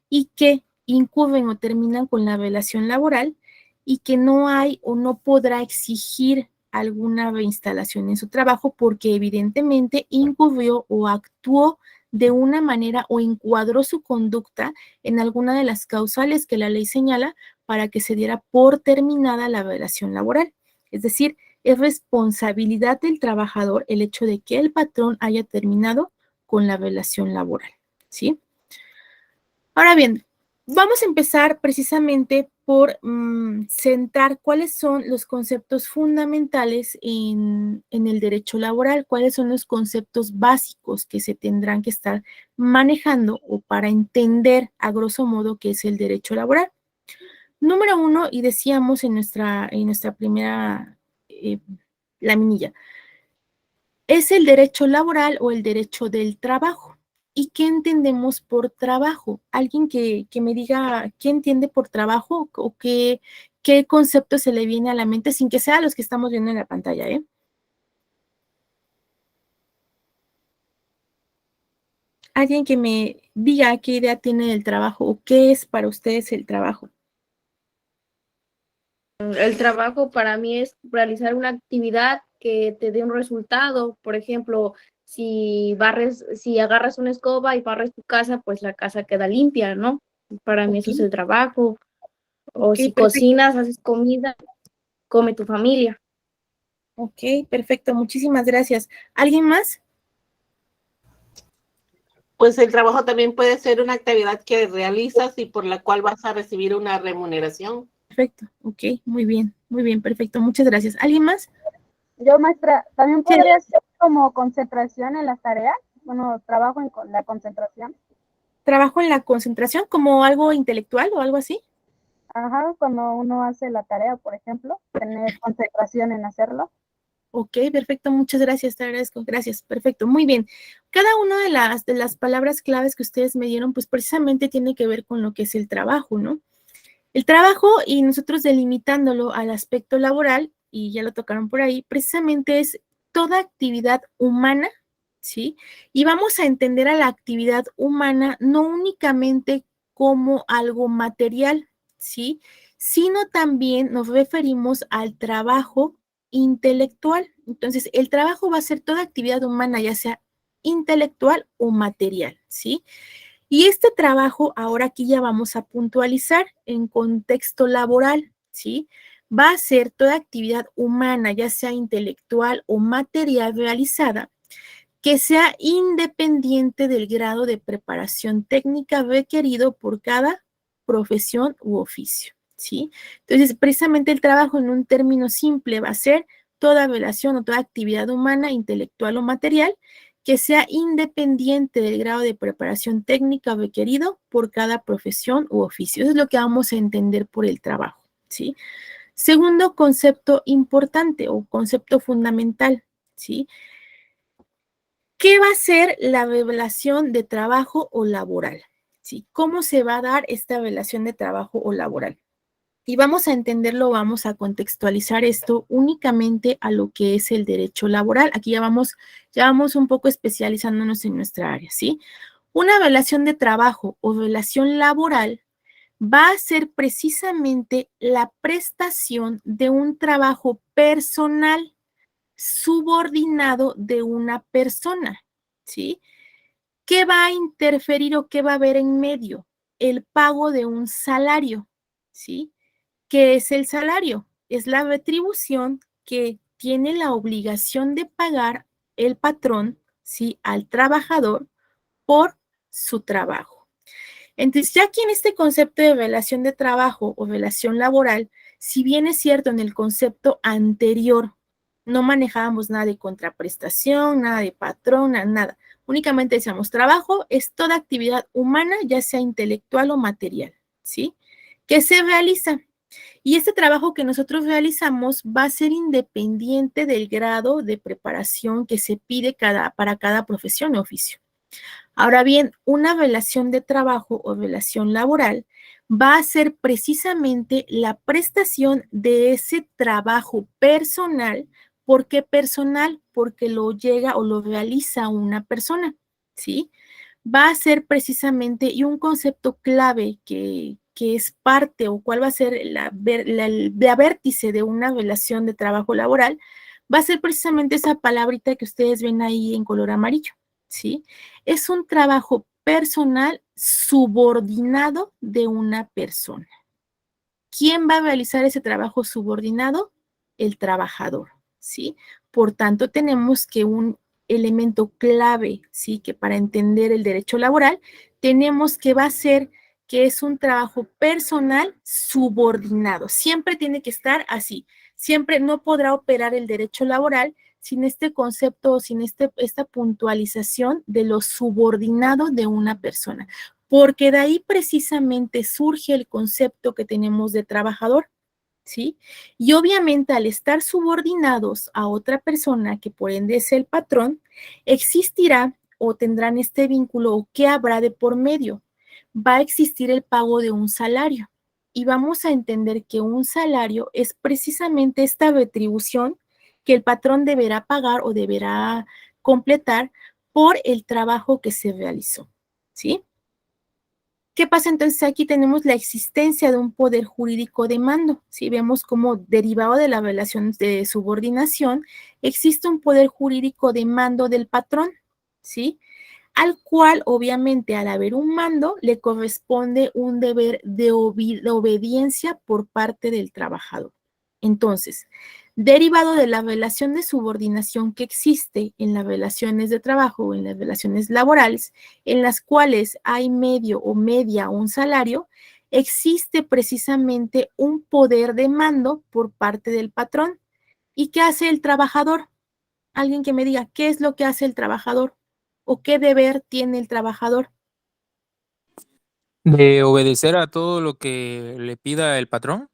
y que incurren o terminan con la relación laboral y que no hay o no podrá exigir alguna reinstalación en su trabajo porque evidentemente incurrió o actuó de una manera o encuadró su conducta en alguna de las causales que la ley señala para que se diera por terminada la relación laboral. Es decir, es responsabilidad del trabajador el hecho de que el patrón haya terminado con la relación laboral, ¿sí? Ahora bien, vamos a empezar precisamente por sentar cuáles son los conceptos fundamentales en el derecho laboral, cuáles son los conceptos básicos que se tendrán que estar manejando o para entender a grosso modo qué es el derecho laboral. Número uno, y decíamos en nuestra primera laminilla, es el derecho laboral o el derecho del trabajo. ¿Y qué entendemos por trabajo? Alguien que me diga qué entiende por trabajo o qué concepto se le viene a la mente sin que sea los que estamos viendo en la pantalla, ¿eh? Alguien que me diga qué idea tiene del trabajo o qué es para ustedes el trabajo. El trabajo para mí es realizar una actividad que te dé un resultado. Por ejemplo, si agarras una escoba y barres tu casa, pues la casa queda limpia, ¿no? Para mí eso es el trabajo. O si perfecto. cocinas, haces comida, come tu familia. Ok, perfecto. Muchísimas gracias. ¿Alguien más? Pues el trabajo también puede ser una actividad que realizas y por la cual vas a recibir una remuneración. Perfecto, ok, muy bien, perfecto. Muchas gracias. ¿Alguien más? Yo, maestra, también Sí. podría ser como concentración en las tareas. Bueno, trabajo en la concentración. ¿Trabajo en la concentración como algo intelectual o algo así? Ajá, cuando uno hace la tarea, por ejemplo, tener concentración en hacerlo. Ok, perfecto, muchas gracias, te agradezco. Gracias, perfecto, muy bien. Cada una de las palabras claves que ustedes me dieron, pues precisamente tiene que ver con lo que es el trabajo, ¿no? El trabajo, y nosotros delimitándolo al aspecto laboral, y ya lo tocaron por ahí, precisamente es toda actividad humana, ¿sí? Y vamos a entender a la actividad humana no únicamente como algo material, ¿sí? Sino también nos referimos al trabajo intelectual. Entonces, el trabajo va a ser toda actividad humana, ya sea intelectual o material, ¿sí? Y este trabajo, ahora aquí ya vamos a puntualizar en contexto laboral, ¿sí? Va a ser toda actividad humana, ya sea intelectual o material realizada, que sea independiente del grado de preparación técnica requerido por cada profesión u oficio, ¿sí? Entonces, precisamente el trabajo en un término simple va a ser toda relación o toda actividad humana, intelectual o material que sea independiente del grado de preparación técnica requerido por cada profesión u oficio. Eso es lo que vamos a entender por el trabajo, ¿sí? Segundo concepto importante o concepto fundamental, ¿sí? ¿Qué va a ser la relación de trabajo o laboral? ¿Sí? ¿Cómo se va a dar esta relación de trabajo o laboral? Y vamos a entenderlo, vamos a contextualizar esto únicamente a lo que es el derecho laboral. Aquí ya vamos un poco especializándonos en nuestra área, ¿sí? Una relación de trabajo o relación laboral va a ser precisamente la prestación de un trabajo personal subordinado de una persona, ¿sí? ¿Qué va a interferir o qué va a haber en medio? El pago de un salario, ¿sí? ¿Qué es el salario? Es la retribución que tiene la obligación de pagar el patrón, ¿sí? Al trabajador por su trabajo. Entonces, ya aquí en este concepto de relación de trabajo o relación laboral, si bien es cierto en el concepto anterior, no manejábamos nada de contraprestación, nada de patrón, nada. Únicamente decíamos, trabajo es toda actividad humana, ya sea intelectual o material, ¿sí? Que se realiza. Y este trabajo que nosotros realizamos va a ser independiente del grado de preparación que se pide para cada profesión o oficio. Ahora bien, una relación de trabajo o relación laboral va a ser precisamente la prestación de ese trabajo personal. ¿Por qué personal? Porque lo llega o lo realiza una persona, ¿sí? Va a ser precisamente, y un concepto clave que es parte o cuál va a ser la vértice de una relación de trabajo laboral, va a ser precisamente esa palabrita que ustedes ven ahí en color amarillo, ¿sí? Es un trabajo personal subordinado de una persona. ¿Quién va a realizar ese trabajo subordinado? El trabajador, ¿sí? Por tanto, tenemos que un elemento clave, ¿sí? Que para entender el derecho laboral, tenemos que va a ser que es un trabajo personal subordinado. Siempre tiene que estar así. Siempre no podrá operar el derecho laboral sin este concepto o sin esta puntualización de lo subordinado de una persona, porque de ahí precisamente surge el concepto que tenemos de trabajador, ¿sí? Y obviamente al estar subordinados a otra persona, que por ende es el patrón, existirá o tendrán este vínculo o qué habrá de por medio. Va a existir el pago de un salario y vamos a entender que un salario es precisamente esta retribución que el patrón deberá pagar o deberá completar por el trabajo que se realizó, ¿sí? ¿Qué pasa entonces? Aquí tenemos la existencia de un poder jurídico de mando. Si vemos como derivado de la relación de subordinación, existe un poder jurídico de mando del patrón, ¿sí? Al cual, obviamente, al haber un mando, le corresponde un deber de obediencia por parte del trabajador. Entonces, derivado de la relación de subordinación que existe en las relaciones de trabajo o en las relaciones laborales, en las cuales hay medio o media un salario, existe precisamente un poder de mando por parte del patrón. ¿Y qué hace el trabajador? Alguien que me diga, ¿qué es lo que hace el trabajador? ¿O qué deber tiene el trabajador? De obedecer a todo lo que le pida el patrón.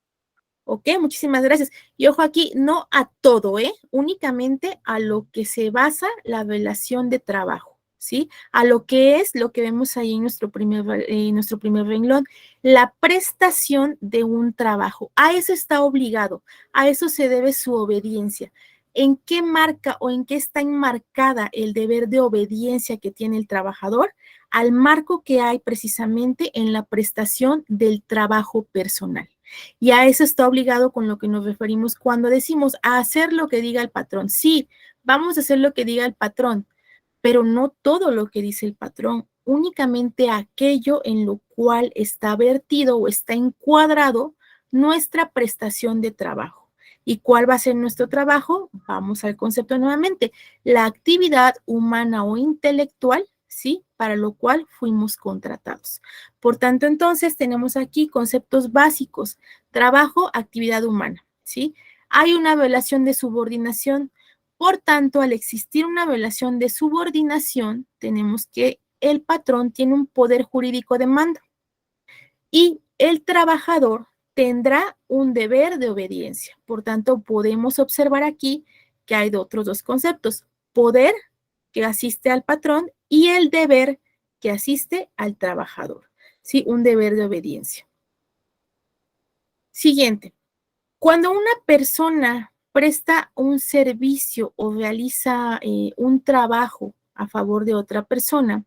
Ok, muchísimas gracias. Y ojo aquí, no a todo, únicamente a lo que se basa la relación de trabajo, ¿sí? A lo que es lo que vemos ahí en nuestro primer renglón, la prestación de un trabajo. A eso está obligado, a eso se debe su obediencia. ¿En qué marca o en qué está enmarcada el deber de obediencia que tiene el trabajador? Al marco que hay precisamente en la prestación del trabajo personal. Y a eso está obligado con lo que nos referimos cuando decimos a hacer lo que diga el patrón. Sí, vamos a hacer lo que diga el patrón, pero no todo lo que dice el patrón, únicamente aquello en lo cual está vertido o está encuadrado nuestra prestación de trabajo. ¿Y cuál va a ser nuestro trabajo? Vamos al concepto nuevamente, la actividad humana o intelectual, ¿sí? Para lo cual fuimos contratados. Por tanto, entonces, tenemos aquí conceptos básicos, trabajo, actividad humana, ¿sí? Hay una relación de subordinación. Por tanto, al existir una relación de subordinación, tenemos que el patrón tiene un poder jurídico de mando y el trabajador tendrá un deber de obediencia. Por tanto, podemos observar aquí que hay otros dos conceptos, poder que asiste al patrón y el deber que asiste al trabajador, ¿sí? Un deber de obediencia. Siguiente. Cuando una persona presta un servicio o realiza un trabajo a favor de otra persona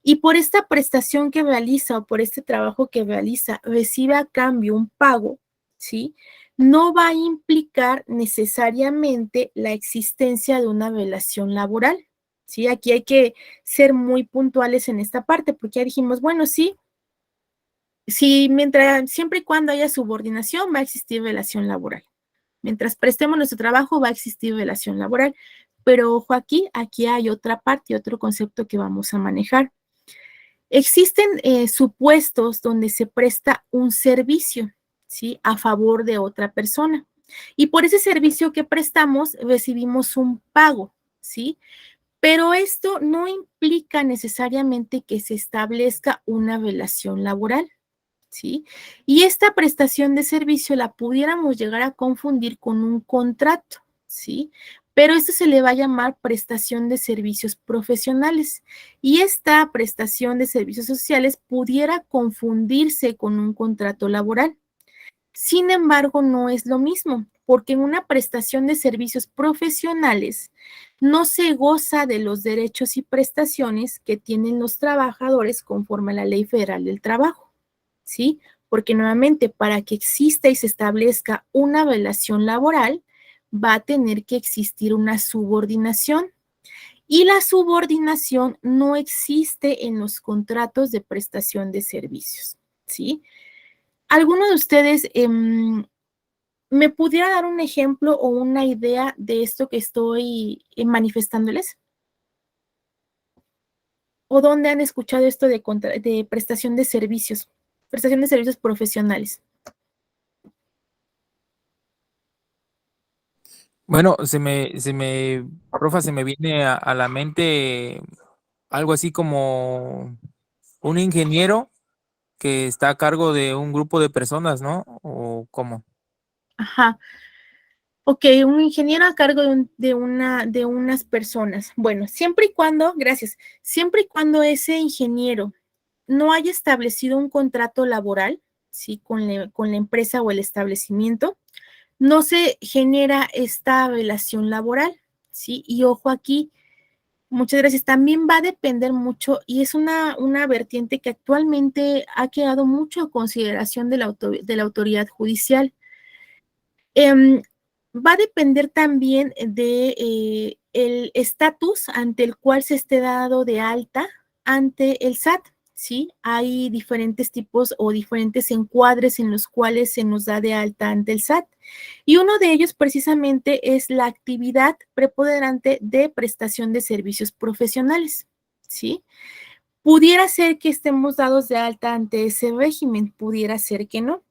y por esta prestación que realiza o por este trabajo que realiza recibe a cambio un pago, ¿sí? No va a implicar necesariamente la existencia de una relación laboral, ¿sí? Aquí hay que ser muy puntuales en esta parte porque ya dijimos, bueno, sí, siempre y cuando haya subordinación va a existir relación laboral. Mientras prestemos nuestro trabajo va a existir relación laboral. Pero ojo aquí hay otra parte, otro concepto que vamos a manejar. Existen supuestos donde se presta un servicio, ¿sí? A favor de otra persona. Y por ese servicio que prestamos recibimos un pago, ¿sí? Pero esto no implica necesariamente que se establezca una relación laboral, ¿sí? Y esta prestación de servicio la pudiéramos llegar a confundir con un contrato, ¿sí? Pero esto se le va a llamar prestación de servicios profesionales. Y esta prestación de servicios sociales pudiera confundirse con un contrato laboral. Sin embargo, no es lo mismo, porque en una prestación de servicios profesionales no se goza de los derechos y prestaciones que tienen los trabajadores conforme a la Ley Federal del Trabajo, ¿sí? Porque nuevamente, para que exista y se establezca una relación laboral, va a tener que existir una subordinación. Y la subordinación no existe en los contratos de prestación de servicios, ¿sí? ¿Alguno de ustedes me pudiera dar un ejemplo o una idea de esto que estoy manifestándoles? ¿O dónde han escuchado esto de prestación de servicios profesionales? Bueno, profa, se me viene a la mente algo así como un ingeniero que está a cargo de un grupo de personas, ¿no? ¿O cómo? Ajá. Ok, un ingeniero a cargo de unas personas. Bueno, siempre y cuando ese ingeniero no haya establecido un contrato laboral, ¿sí? Con la empresa o el establecimiento, no se genera esta relación laboral, ¿sí? Y ojo aquí, muchas gracias. También va a depender mucho, y es una vertiente que actualmente ha quedado mucho a consideración de la autoridad judicial. Va a depender también de el estatus ante el cual se esté dado de alta ante el SAT, ¿sí? Hay diferentes tipos o diferentes encuadres en los cuales se nos da de alta ante el SAT. Y uno de ellos precisamente es la actividad preponderante de prestación de servicios profesionales, ¿sí? Pudiera ser que estemos dados de alta ante ese régimen, pudiera ser que no,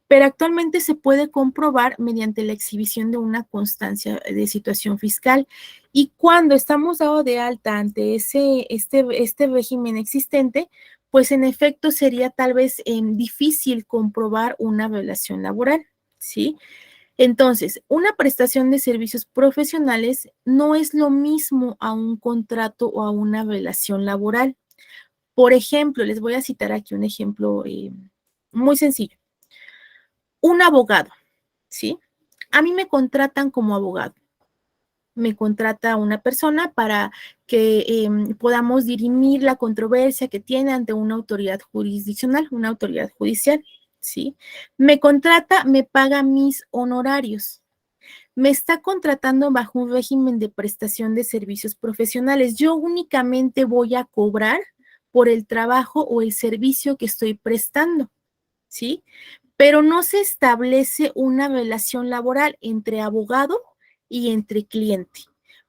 pero actualmente se puede comprobar mediante la exhibición de una constancia de situación fiscal. Y cuando estamos dados de alta ante este régimen existente, pues en efecto sería tal vez difícil comprobar una relación laboral, ¿sí? Entonces, una prestación de servicios profesionales no es lo mismo a un contrato o a una relación laboral. Por ejemplo, les voy a citar aquí un ejemplo muy sencillo. Un abogado, ¿sí? A mí me contratan como abogado. Me contrata una persona para que podamos dirimir la controversia que tiene ante una autoridad jurisdiccional, una autoridad judicial, ¿sí? Me contrata, me paga mis honorarios. Me está contratando bajo un régimen de prestación de servicios profesionales. Yo únicamente voy a cobrar por el trabajo o el servicio que estoy prestando, ¿sí? Pero no se establece una relación laboral entre abogado y entre cliente.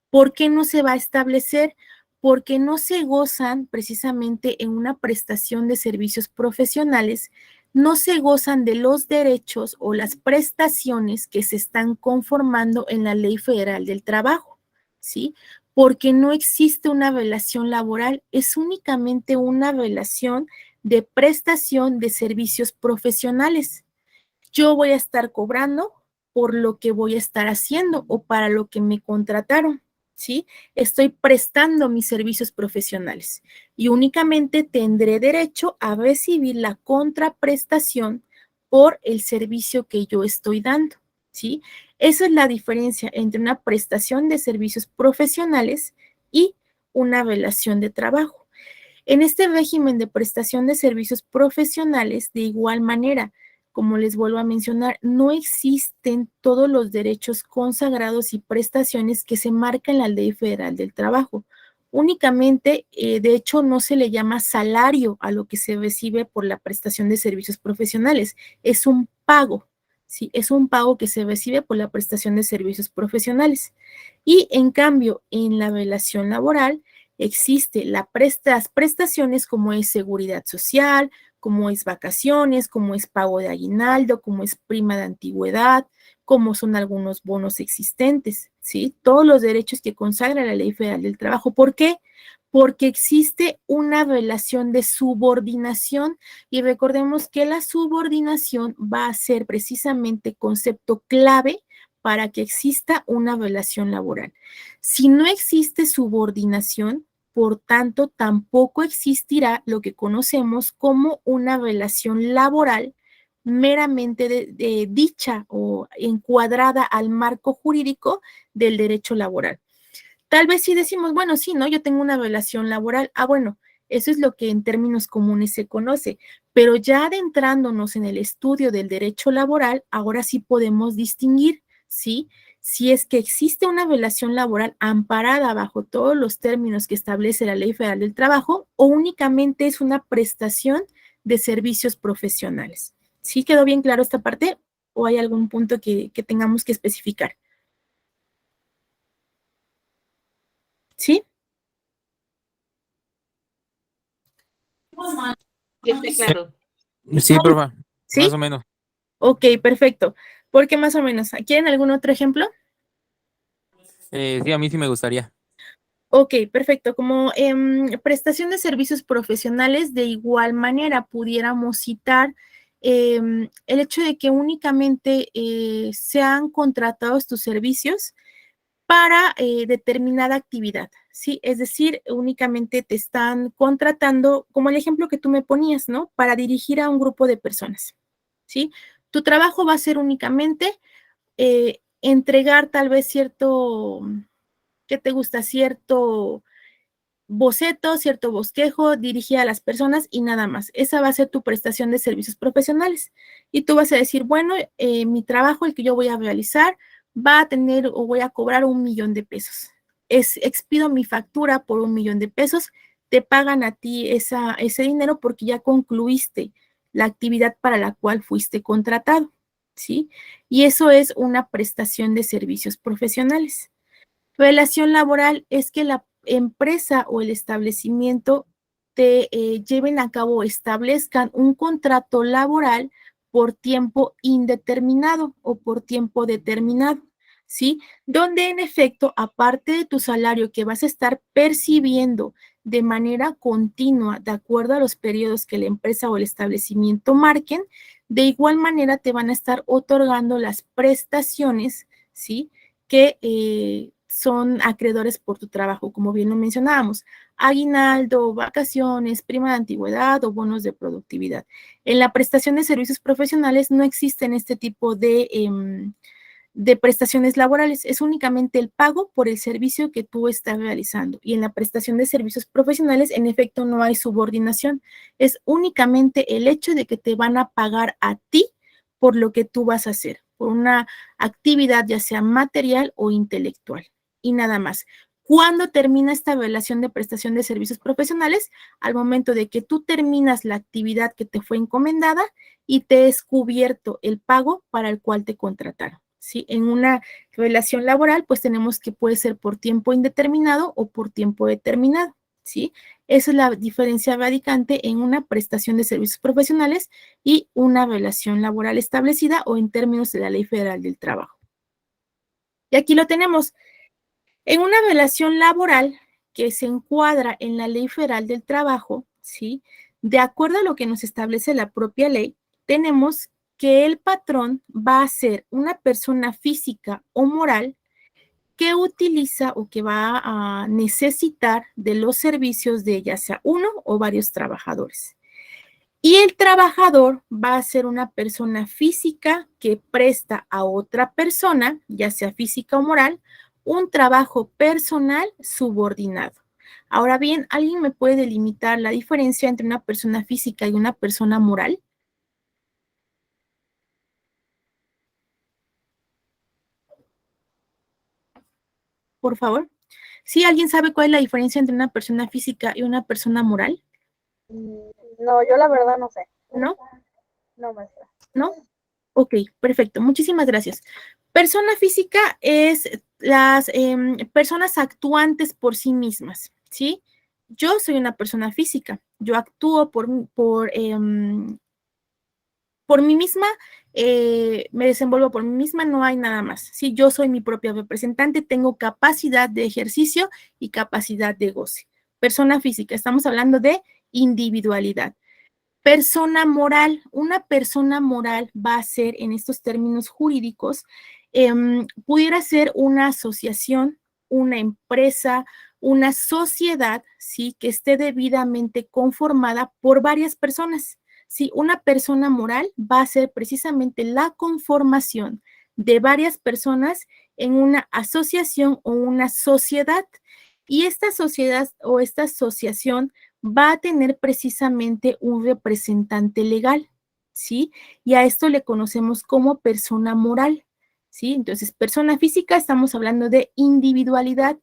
¿Por qué no se va a establecer? Porque no se gozan precisamente en una prestación de servicios profesionales, no se gozan de los derechos o las prestaciones que se están conformando en la Ley Federal del Trabajo, ¿sí? Porque no existe una relación laboral, es únicamente una relación de prestación de servicios profesionales. Yo voy a estar cobrando por lo que voy a estar haciendo o para lo que me contrataron, ¿sí? Estoy prestando mis servicios profesionales y únicamente tendré derecho a recibir la contraprestación por el servicio que yo estoy dando, ¿sí? Esa es la diferencia entre una prestación de servicios profesionales y una relación de trabajo. En este régimen de prestación de servicios profesionales, de igual manera, como les vuelvo a mencionar, no existen todos los derechos consagrados y prestaciones que se marcan en la Ley Federal del Trabajo. Únicamente, de hecho, no se le llama salario a lo que se recibe por la prestación de servicios profesionales, es un pago, ¿sí? Es un pago que se recibe por la prestación de servicios profesionales. Y en cambio, en la relación laboral, existe las prestaciones como es seguridad social, como es vacaciones, como es pago de aguinaldo, como es prima de antigüedad, como son algunos bonos existentes, ¿sí? Todos los derechos que consagra la Ley Federal del Trabajo. ¿Por qué? Porque existe una relación de subordinación y recordemos que la subordinación va a ser precisamente concepto clave para que exista una relación laboral. Si no existe subordinación, por tanto, tampoco existirá lo que conocemos como una relación laboral meramente de dicha o encuadrada al marco jurídico del derecho laboral. Tal vez si decimos, bueno, sí, ¿no? Yo tengo una relación laboral. Ah, bueno, eso es lo que en términos comunes se conoce, pero ya adentrándonos en el estudio del derecho laboral, ahora sí podemos distinguir, ¿sí? Si es que existe una relación laboral amparada bajo todos los términos que establece la Ley Federal del Trabajo o únicamente es una prestación de servicios profesionales. ¿Sí quedó bien claro esta parte o hay algún punto que tengamos que especificar? ¿Sí? Sí, está claro. Sí, profa, ¿Sí? más o menos. Ok, perfecto. ¿Por qué más o menos? ¿Quieren algún otro ejemplo? Sí, a mí sí me gustaría. Ok, perfecto. Como prestación de servicios profesionales, de igual manera pudiéramos citar el hecho de que únicamente sean contratados tus servicios para determinada actividad, ¿sí? Es decir, únicamente te están contratando, como el ejemplo que tú me ponías, ¿no? Para dirigir a un grupo de personas, ¿sí? Tu trabajo va a ser únicamente entregar tal vez cierto, ¿qué te gusta? Cierto boceto, cierto bosquejo, dirigir a las personas y nada más. Esa va a ser tu prestación de servicios profesionales. Y tú vas a decir, bueno, mi trabajo, el que yo voy a realizar, va a tener o voy a cobrar 1,000,000 de pesos. Expido mi factura por 1,000,000 de pesos, te pagan a ti ese dinero porque ya concluiste la actividad para la cual fuiste contratado, ¿sí? Y eso es una prestación de servicios profesionales. Relación laboral es que la empresa o el establecimiento te lleven a cabo o establezcan un contrato laboral por tiempo indeterminado o por tiempo determinado, ¿sí? Donde en efecto, aparte de tu salario que vas a estar percibiendo de manera continua, de acuerdo a los periodos que la empresa o el establecimiento marquen, de igual manera te van a estar otorgando las prestaciones, ¿sí? Que son acreedores por tu trabajo, como bien lo mencionábamos, aguinaldo, vacaciones, prima de antigüedad o bonos de productividad. En la prestación de servicios profesionales no existen este tipo de prestaciones laborales, es únicamente el pago por el servicio que tú estás realizando. Y en la prestación de servicios profesionales, en efecto, no hay subordinación, es únicamente el hecho de que te van a pagar a ti por lo que tú vas a hacer, por una actividad ya sea material o intelectual y nada más. ¿Cuándo termina esta relación de prestación de servicios profesionales? Al momento de que tú terminas la actividad que te fue encomendada y te es cubierto el pago para el cual te contrataron, ¿sí? En una relación laboral, pues tenemos que puede ser por tiempo indeterminado o por tiempo determinado, ¿sí? Esa es la diferencia radicante en una prestación de servicios profesionales y una relación laboral establecida o en términos de la Ley Federal del Trabajo. Y aquí lo tenemos. En una relación laboral que se encuadra en la Ley Federal del Trabajo, ¿sí? De acuerdo a lo que nos establece la propia ley, tenemos que el patrón va a ser una persona física o moral que utiliza o que va a necesitar de los servicios de ya sea uno o varios trabajadores. Y el trabajador va a ser una persona física que presta a otra persona, ya sea física o moral, un trabajo personal subordinado. Ahora bien, ¿alguien me puede delimitar la diferencia entre una persona física y una persona moral? Por favor. ¿Sí alguien sabe cuál es la diferencia entre una persona física y una persona moral? No, yo la verdad no sé. ¿No? No, maestra. ¿No? Ok, perfecto. Muchísimas gracias. Persona física es las personas actuantes por sí mismas, ¿sí? Yo soy una persona física. Yo actúo por mí misma, me desenvuelvo por mí misma, no hay nada más. Sí, yo soy mi propia representante, tengo capacidad de ejercicio y capacidad de goce. Persona física, estamos hablando de individualidad. Persona moral, una persona moral va a ser, en estos términos jurídicos, pudiera ser una asociación, una empresa, una sociedad, ¿sí? Que esté debidamente conformada por varias personas. Sí, una persona moral va a ser precisamente la conformación de varias personas en una asociación o una sociedad. Y esta sociedad o esta asociación va a tener precisamente un representante legal, ¿sí? Y a esto le conocemos como persona moral, ¿sí? Entonces, persona física, estamos hablando de individualidad.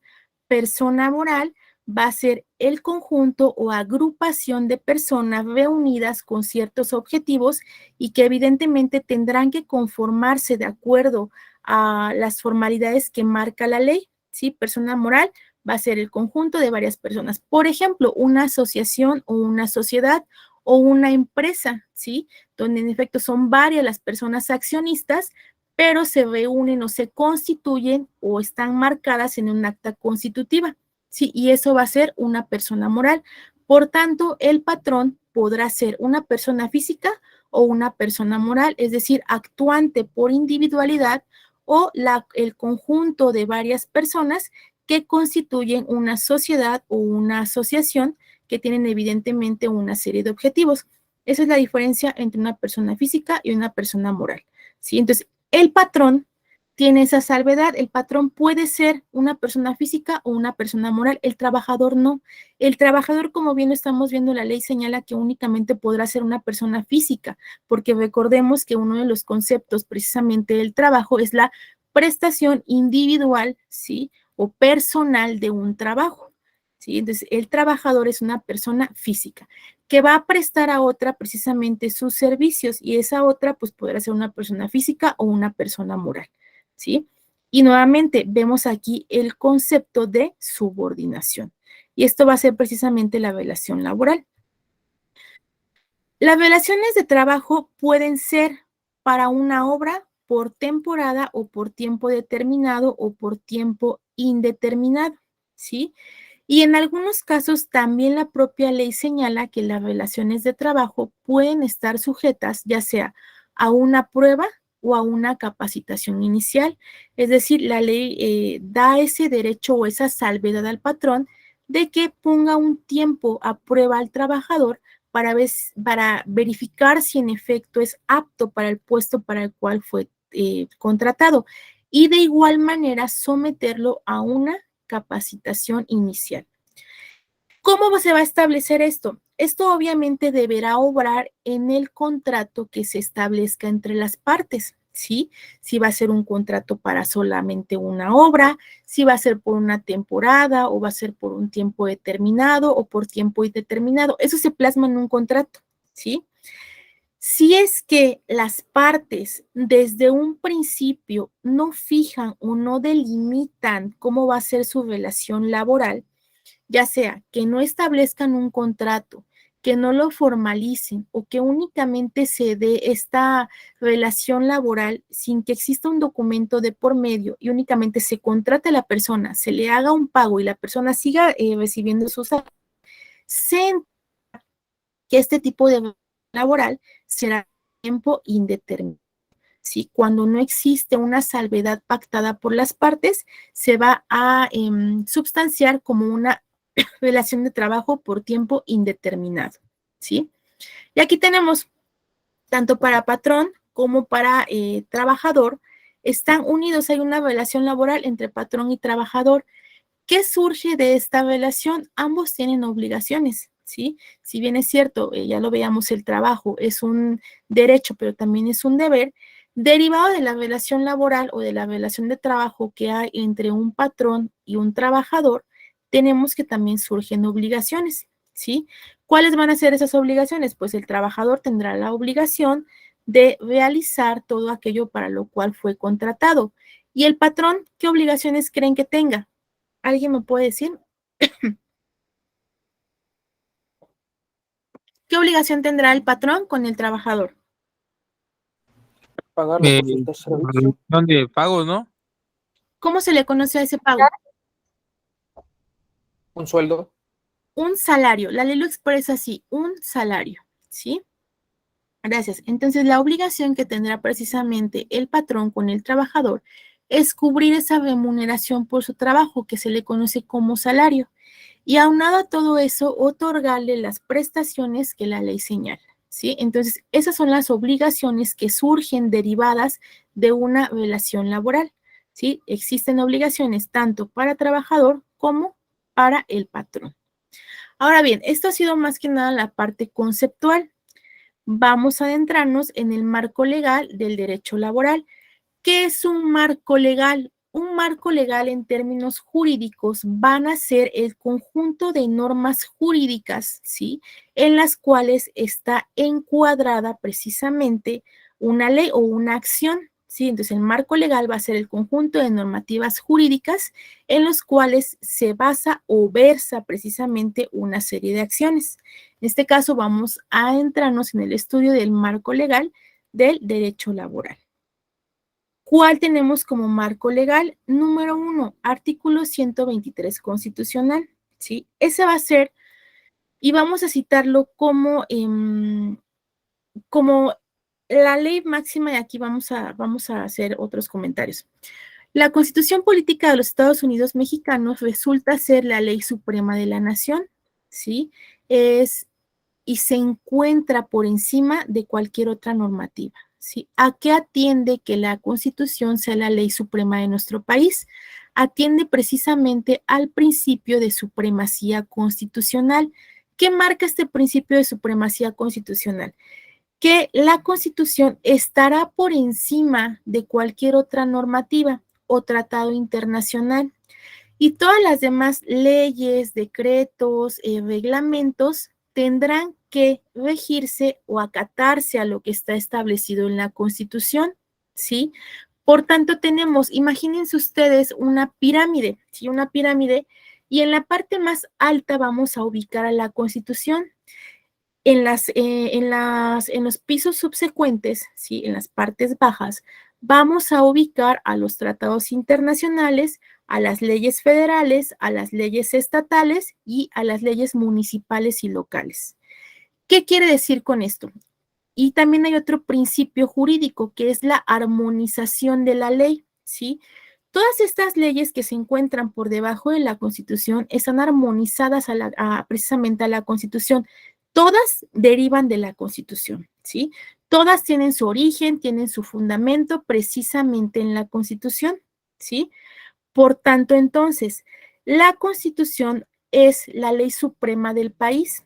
Persona moral va a ser el conjunto o agrupación de personas reunidas con ciertos objetivos y que evidentemente tendrán que conformarse de acuerdo a las formalidades que marca la ley, ¿sí? Persona moral va a ser el conjunto de varias personas. Por ejemplo, una asociación o una sociedad o una empresa, ¿sí? Donde en efecto son varias las personas accionistas, pero se reúnen o se constituyen o están marcadas en un acta constitutiva, ¿sí? Y eso va a ser una persona moral. Por tanto, el patrón podrá ser una persona física o una persona moral, es decir, actuante por individualidad o el conjunto de varias personas que constituyen una sociedad o una asociación que tienen evidentemente una serie de objetivos. Esa es la diferencia entre una persona física y una persona moral, ¿sí? Entonces, el patrón tiene esa salvedad. El patrón puede ser una persona física o una persona moral. El trabajador no. El trabajador, como bien lo estamos viendo, la ley señala que únicamente podrá ser una persona física, porque recordemos que uno de los conceptos precisamente del trabajo es la prestación individual, ¿sí? O personal de un trabajo, ¿sí? Entonces, el trabajador es una persona física que va a prestar a otra precisamente sus servicios y esa otra pues podrá ser una persona física o una persona moral, ¿sí? Y nuevamente vemos aquí el concepto de subordinación y esto va a ser precisamente la relación laboral. Las relaciones de trabajo pueden ser para una obra por temporada o por tiempo determinado o por tiempo indeterminado, ¿sí? Y en algunos casos también la propia ley señala que las relaciones de trabajo pueden estar sujetas ya sea a una prueba o a una capacitación inicial. Es decir, la ley da ese derecho o esa salvedad al patrón de que ponga un tiempo a prueba al trabajador para verificar si en efecto es apto para el puesto para el cual fue contratado y de igual manera someterlo a una capacitación inicial. ¿Cómo se va a establecer esto? Esto obviamente deberá obrar en el contrato que se establezca entre las partes, ¿sí? Si va a ser un contrato para solamente una obra, si va a ser por una temporada o va a ser por un tiempo determinado o por tiempo indeterminado. Eso se plasma en un contrato, ¿sí? Si es que las partes desde un principio no fijan o no delimitan cómo va a ser su relación laboral, ya sea que no establezcan un contrato, que no lo formalicen o que únicamente se dé esta relación laboral sin que exista un documento de por medio y únicamente se contrate a la persona, se le haga un pago y la persona siga recibiendo sus salarios, se entiende que este tipo de laboral será tiempo indeterminado. ¿Sí? Cuando no existe una salvedad pactada por las partes, se va a substanciar como una relación de trabajo por tiempo indeterminado, ¿sí? Y aquí tenemos, tanto para patrón como para trabajador, están unidos, hay una relación laboral entre patrón y trabajador. ¿Qué surge de esta relación? Ambos tienen obligaciones, ¿sí? Si bien es cierto, ya lo veíamos, el trabajo es un derecho, pero también es un deber, derivado de la relación laboral o de la relación de trabajo que hay entre un patrón y un trabajador, tenemos que también surgen obligaciones, ¿sí? ¿Cuáles van a ser esas obligaciones? Pues el trabajador tendrá la obligación de realizar todo aquello para lo cual fue contratado. ¿Y el patrón qué obligaciones creen que tenga? ¿Alguien me puede decir? ¿Qué obligación tendrá el patrón con el trabajador? Pagarlo por su servicio. Reducción de pagos, ¿no? ¿Cómo se le conoce a ese pago? Un sueldo. Un salario. La ley lo expresa así, un salario, ¿sí? Gracias. Entonces, la obligación que tendrá precisamente el patrón con el trabajador es cubrir esa remuneración por su trabajo, que se le conoce como salario. Y aunado a todo eso, otorgarle las prestaciones que la ley señala, ¿sí? Entonces, esas son las obligaciones que surgen derivadas de una relación laboral, ¿sí? Existen obligaciones tanto para trabajador como para el patrón. Ahora bien, esto ha sido más que nada la parte conceptual. Vamos a adentrarnos en el marco legal del derecho laboral. ¿Qué es un marco legal? Un marco legal en términos jurídicos van a ser el conjunto de normas jurídicas, ¿sí? En las cuales está encuadrada precisamente una ley o una acción, ¿sí? Entonces, el marco legal va a ser el conjunto de normativas jurídicas en los cuales se basa o versa precisamente una serie de acciones. En este caso, vamos a entrarnos en el estudio del marco legal del derecho laboral. ¿Cuál tenemos como marco legal? Número 1, artículo 123 constitucional, ¿sí? Ese va a ser, y vamos a citarlo como la ley máxima, y aquí vamos a hacer otros comentarios. La Constitución Política de los Estados Unidos Mexicanos resulta ser la ley suprema de la nación, ¿sí? Y se encuentra por encima de cualquier otra normativa, ¿sí? ¿A qué atiende que la Constitución sea la ley suprema de nuestro país? Atiende precisamente al principio de supremacía constitucional. ¿Qué marca este principio de supremacía constitucional? Que la Constitución estará por encima de cualquier otra normativa o tratado internacional. Y todas las demás leyes, decretos, reglamentos tendrán que regirse o acatarse a lo que está establecido en la Constitución, ¿sí? Por tanto, tenemos, imagínense ustedes una pirámide, ¿sí? Una pirámide, y en la parte más alta vamos a ubicar a la Constitución. En los pisos subsecuentes, ¿sí? En las partes bajas, vamos a ubicar a los tratados internacionales, a las leyes federales, a las leyes estatales y a las leyes municipales y locales. ¿Qué quiere decir con esto? Y también hay otro principio jurídico que es la armonización de la ley, ¿sí? Todas estas leyes que se encuentran por debajo de la Constitución están armonizadas precisamente a la Constitución. Todas derivan de la Constitución, ¿sí? Todas tienen su origen, tienen su fundamento precisamente en la Constitución, ¿sí? Por tanto, entonces, la Constitución es la ley suprema del país.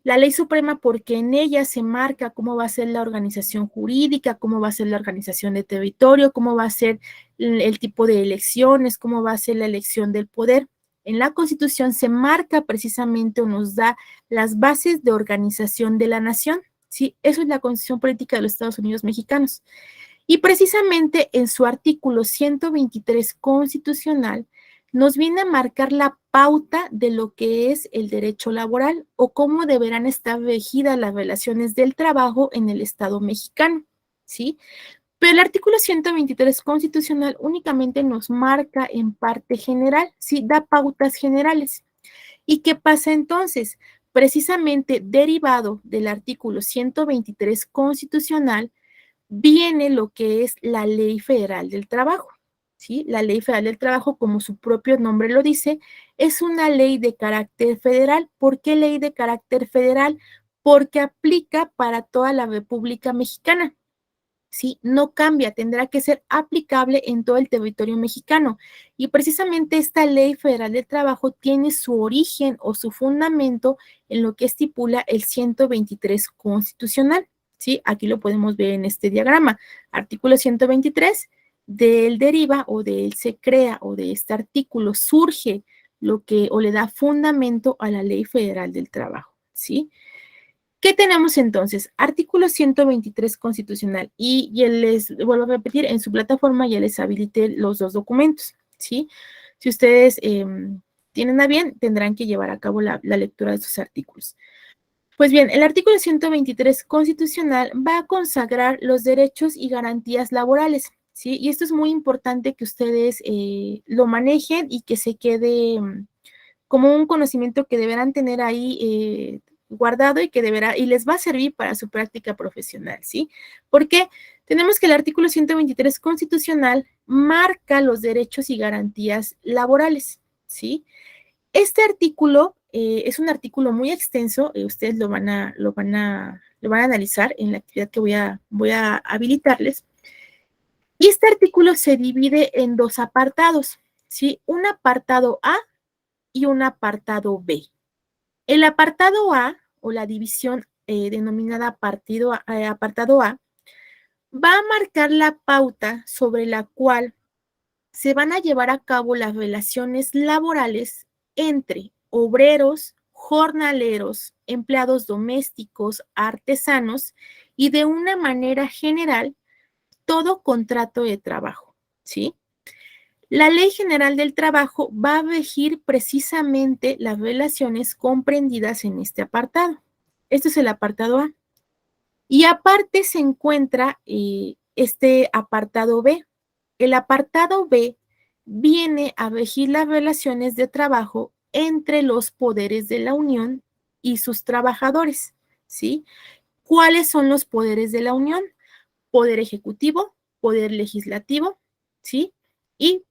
La ley suprema porque en ella se marca cómo va a ser la organización jurídica, cómo va a ser la organización de territorio, cómo va a ser el tipo de elecciones, cómo va a ser la elección del poder. En la Constitución se marca precisamente o nos da las bases de organización de la nación, ¿sí? Eso es la Constitución Política de los Estados Unidos Mexicanos. Y precisamente en su artículo 123 constitucional nos viene a marcar la pauta de lo que es el derecho laboral o cómo deberán estar regidas las relaciones del trabajo en el Estado mexicano, ¿sí? Pero el artículo 123 constitucional únicamente nos marca en parte general, ¿sí? Da pautas generales. ¿Y qué pasa entonces? Precisamente derivado del artículo 123 constitucional, viene lo que es la Ley Federal del Trabajo, ¿sí? La Ley Federal del Trabajo, como su propio nombre lo dice, es una ley de carácter federal. ¿Por qué ley de carácter federal? porque aplica para toda la República Mexicana. ¿Sí? No cambia, tendrá que ser aplicable en todo el territorio mexicano. Y precisamente esta Ley Federal del Trabajo tiene su origen o su fundamento en lo que estipula el 123 constitucional. ¿Sí? Aquí lo podemos ver en este diagrama. Artículo 123, de él deriva o de él se crea o de este artículo surge lo que o le da fundamento a la Ley Federal del Trabajo. ¿Sí? ¿Qué tenemos entonces? Artículo 123 constitucional. Y ya les vuelvo a repetir, en su plataforma ya les habilité los dos documentos, ¿sí? Si ustedes tienen a bien, tendrán que llevar a cabo la lectura de sus artículos. Pues bien, el artículo 123 constitucional va a consagrar los derechos y garantías laborales, ¿sí? Y esto es muy importante que ustedes lo manejen y que se quede como un conocimiento que deberán tener ahí guardado y que y les va a servir para su práctica profesional, ¿sí? Porque tenemos que el artículo 123 constitucional marca los derechos y garantías laborales, ¿sí? Este artículo es un artículo muy extenso, ustedes lo van a analizar en la actividad que voy a habilitarles. Y este artículo se divide en dos apartados, ¿sí? Un apartado A y un apartado B. El apartado A, o la división denominada apartado A, va a marcar la pauta sobre la cual se van a llevar a cabo las relaciones laborales entre obreros, jornaleros, empleados domésticos, artesanos y de una manera general todo contrato de trabajo, ¿sí? La Ley General del Trabajo va a regir precisamente las relaciones comprendidas en este apartado. Este es el apartado A. Y aparte se encuentra este apartado B. El apartado B viene a regir las relaciones de trabajo entre los poderes de la Unión y sus trabajadores, ¿sí? ¿Cuáles son los poderes de la Unión? Poder ejecutivo, poder legislativo, ¿sí? Y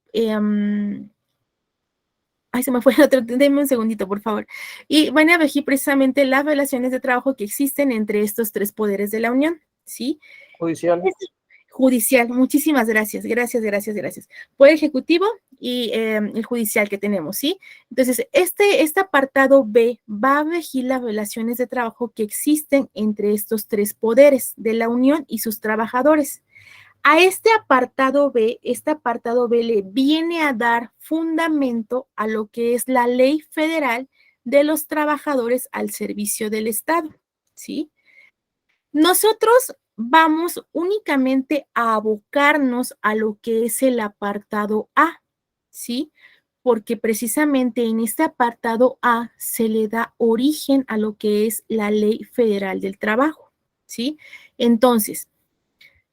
ay, se me fue el otro, denme un segundito, por favor. Y van a regir precisamente las relaciones de trabajo que existen entre estos tres poderes de la Unión, ¿sí? Judicial. Judicial, muchísimas gracias, gracias. Poder ejecutivo y el judicial que tenemos, ¿sí? Entonces, este apartado B va a regir las relaciones de trabajo que existen entre estos tres poderes de la Unión y sus trabajadores. A este apartado B le viene a dar fundamento a lo que es la Ley Federal de los Trabajadores al Servicio del Estado, ¿sí? Nosotros vamos únicamente a abocarnos a lo que es el apartado A, ¿sí? Porque precisamente en este apartado A se le da origen a lo que es la Ley Federal del Trabajo, ¿sí? Entonces,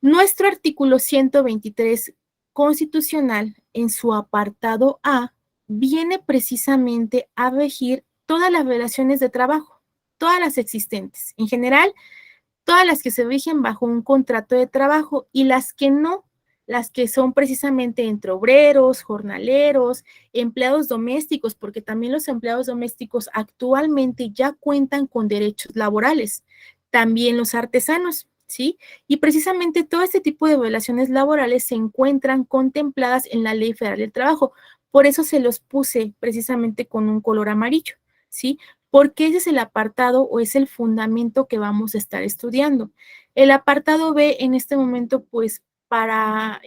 nuestro artículo 123 constitucional, en su apartado A, viene precisamente a regir todas las relaciones de trabajo, todas las existentes. En general, todas las que se rigen bajo un contrato de trabajo y las que no, las que son precisamente entre obreros, jornaleros, empleados domésticos, porque también los empleados domésticos actualmente ya cuentan con derechos laborales, también los artesanos, ¿sí? Y precisamente todo este tipo de relaciones laborales se encuentran contempladas en la Ley Federal del Trabajo. Por eso se los puse precisamente con un color amarillo, ¿sí? Porque ese es el apartado o es el fundamento que vamos a estar estudiando. El apartado B en este momento, pues, para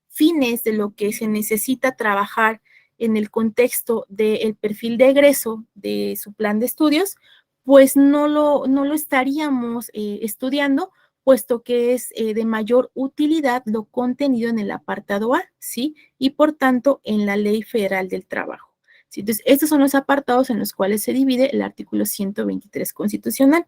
fines de lo que se necesita trabajar en el contexto del perfil de egreso de su plan de estudios, pues no lo estaríamos estudiando, puesto que es de mayor utilidad lo contenido en el apartado A, ¿sí? Y por tanto en la Ley Federal del Trabajo. ¿Sí? Entonces, estos son los apartados en los cuales se divide el artículo 123 constitucional.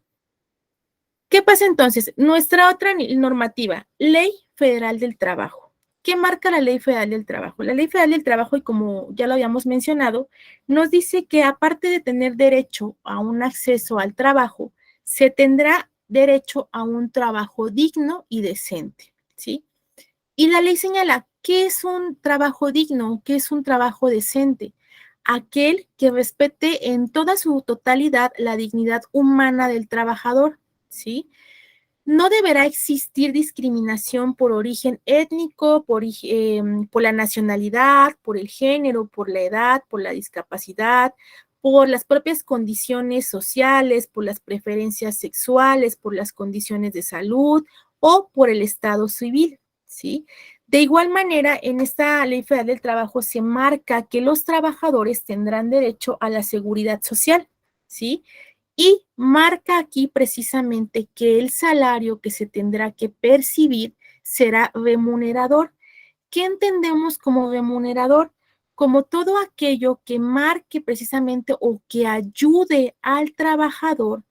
¿Qué pasa entonces? Nuestra otra normativa, Ley Federal del Trabajo. ¿Qué marca la Ley Federal del Trabajo? La Ley Federal del Trabajo, y como ya lo habíamos mencionado, nos dice que aparte de tener derecho a un acceso al trabajo, se tendrá derecho a un trabajo digno y decente, ¿sí? Y la ley señala, ¿qué es un trabajo digno? ¿Qué es un trabajo decente? aquel que respete en toda su totalidad la dignidad humana del trabajador, ¿sí? No deberá existir discriminación por origen étnico, por la nacionalidad, por el género, por la edad, por la discapacidad, por las propias condiciones sociales, por las preferencias sexuales, por las condiciones de salud o por el estado civil, ¿sí? De igual manera, en esta Ley Federal del Trabajo se marca que los trabajadores tendrán derecho a la seguridad social, ¿sí? Y marca aquí precisamente que el salario que se tendrá que percibir será remunerador. ¿Qué entendemos como remunerador? Como todo aquello que marque precisamente o que ayude al trabajador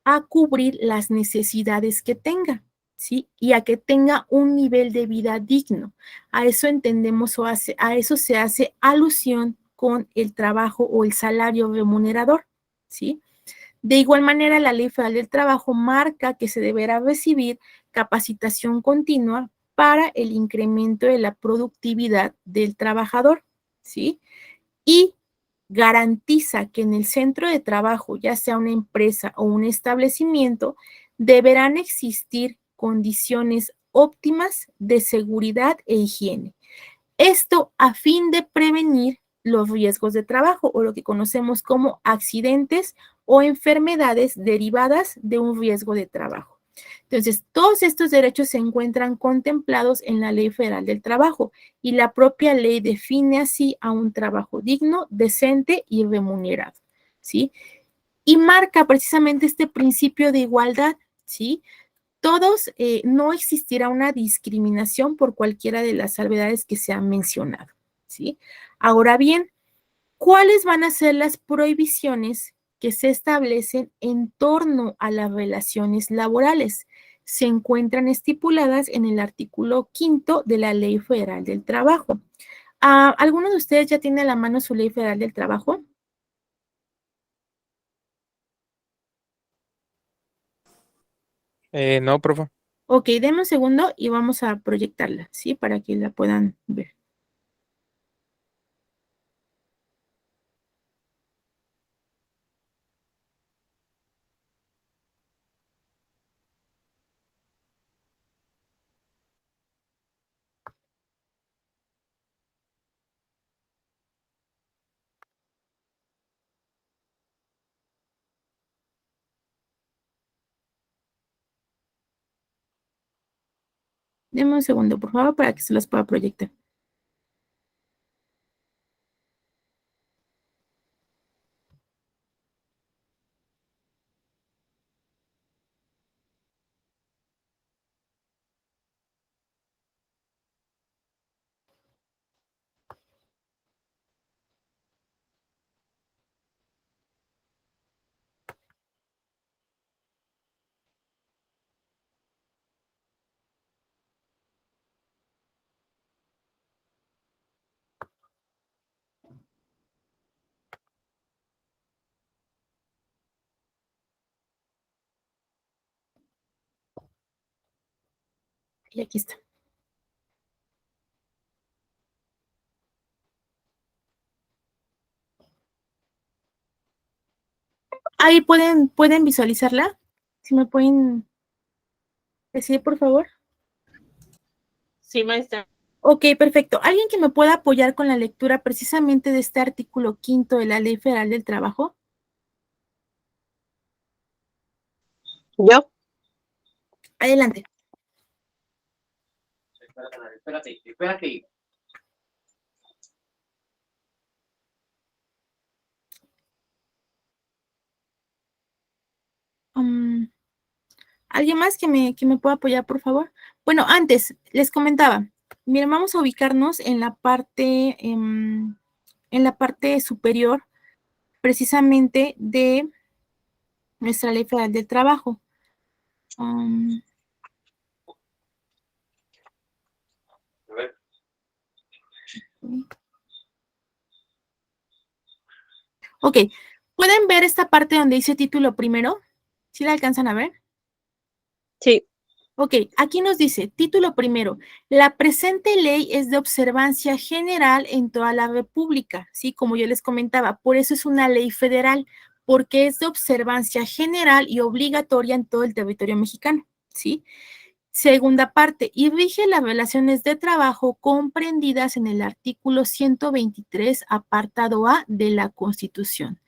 a cubrir las necesidades que tenga, ¿sí? Y a que tenga un nivel de vida digno. A eso entendemos a eso se hace alusión con el trabajo o el salario remunerador, ¿sí? De igual manera, la Ley Federal del Trabajo marca que se deberá recibir capacitación continua para el incremento de la productividad del trabajador, ¿sí? Y garantiza que en el centro de trabajo, ya sea una empresa o un establecimiento, deberán existir condiciones óptimas de seguridad e higiene. Esto a fin de prevenir los riesgos de trabajo o lo que conocemos como accidentes o enfermedades derivadas de un riesgo de trabajo. Entonces, todos estos derechos se encuentran contemplados en la Ley Federal del Trabajo y la propia ley define así a un trabajo digno, decente y remunerado, ¿sí? Y marca precisamente este principio de igualdad, ¿sí? Todos, no existirá una discriminación por cualquiera de las salvedades que se han mencionado, ¿sí? Ahora bien, ¿cuáles van a ser las prohibiciones que se establecen en torno a las relaciones laborales? Se encuentran estipuladas en el artículo 5 de la Ley Federal del Trabajo. ¿Alguno de ustedes ya tiene a la mano su Ley Federal del Trabajo? No, profe. Ok, denme un segundo y vamos a proyectarla, ¿sí? Para que la puedan ver. Denme un segundo, por favor, para que se los pueda proyectar. Y aquí está. Ahí pueden visualizarla. Si me pueden decir, por favor. Sí, maestra. Ok, perfecto. ¿Alguien que me pueda apoyar con la lectura precisamente de este artículo 5 de la Ley Federal del Trabajo? Yo. Adelante. Espérate. ¿Alguien más que me pueda apoyar, por favor? Bueno, antes, les comentaba, miren, vamos a ubicarnos en la parte superior, precisamente de nuestra Ley Federal del Trabajo. Ok, ¿pueden ver esta parte donde dice título primero? ¿Sí la alcanzan a ver? Sí. Ok, aquí nos dice, título primero, la presente ley es de observancia general en toda la República, ¿sí? Como yo les comentaba, por eso es una ley federal, porque es de observancia general y obligatoria en todo el territorio mexicano, ¿sí? Segunda parte, y rige las relaciones de trabajo comprendidas en el artículo 123, apartado A de la Constitución.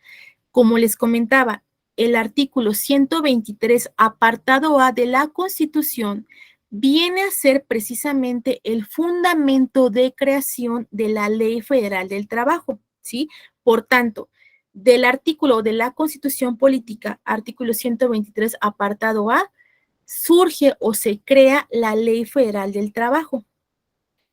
Como les comentaba, el artículo 123, apartado A de la Constitución, viene a ser precisamente el fundamento de creación de la Ley Federal del Trabajo, ¿sí? Por tanto, del artículo de la Constitución Política, artículo 123, apartado A, surge o se crea la Ley Federal del Trabajo,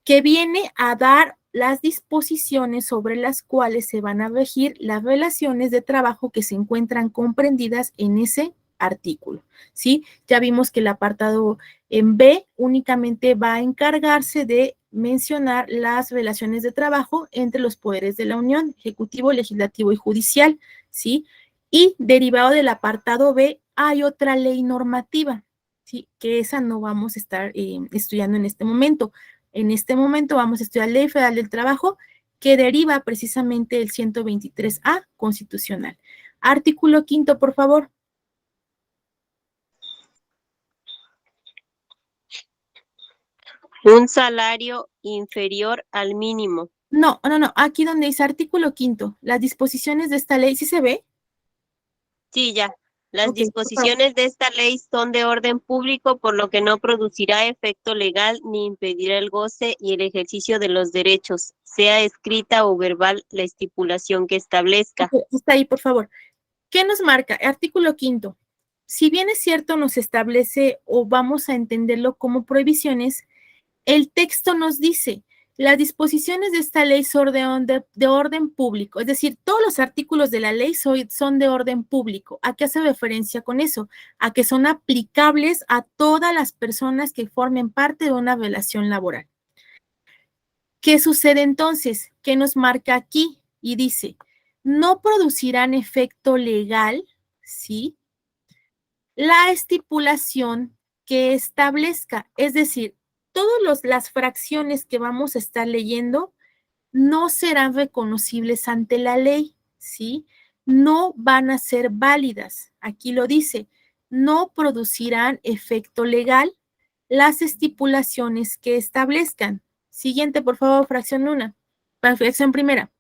que viene a dar las disposiciones sobre las cuales se van a regir las relaciones de trabajo que se encuentran comprendidas en ese artículo, ¿sí? Ya vimos que el apartado en B únicamente va a encargarse de mencionar las relaciones de trabajo entre los poderes de la Unión, ejecutivo, legislativo y judicial, ¿sí? Y derivado del apartado B hay otra ley normativa, ¿sí? Que esa no vamos a estar estudiando en este momento. En este momento vamos a estudiar Ley Federal del Trabajo, que deriva precisamente del 123A constitucional. Artículo 5, por favor. Un salario inferior al mínimo. No, aquí donde dice artículo 5, las disposiciones de esta ley, ¿sí se ve? Sí, ya. Las Ok, disposiciones de esta ley son de orden público, por lo que no producirá efecto legal ni impedirá el goce y el ejercicio de los derechos, sea escrita o verbal la estipulación que establezca. Ok, está ahí, por favor. ¿Qué nos marca? Artículo 5. Si bien es cierto, nos establece o vamos a entenderlo como prohibiciones, el texto nos dice, las disposiciones de esta ley son de orden público, es decir, todos los artículos de la ley son de orden público. ¿A qué hace referencia con eso? A que son aplicables a todas las personas que formen parte de una relación laboral. ¿Qué sucede entonces? ¿Qué nos marca aquí? Y dice, no producirán efecto legal, ¿sí? La estipulación que establezca, es decir, todas las fracciones que vamos a estar leyendo no serán reconocibles ante la ley, ¿sí? No van a ser válidas. Aquí lo dice, no producirán efecto legal las estipulaciones que establezcan. Siguiente, por favor, fracción 1. Fracción primera.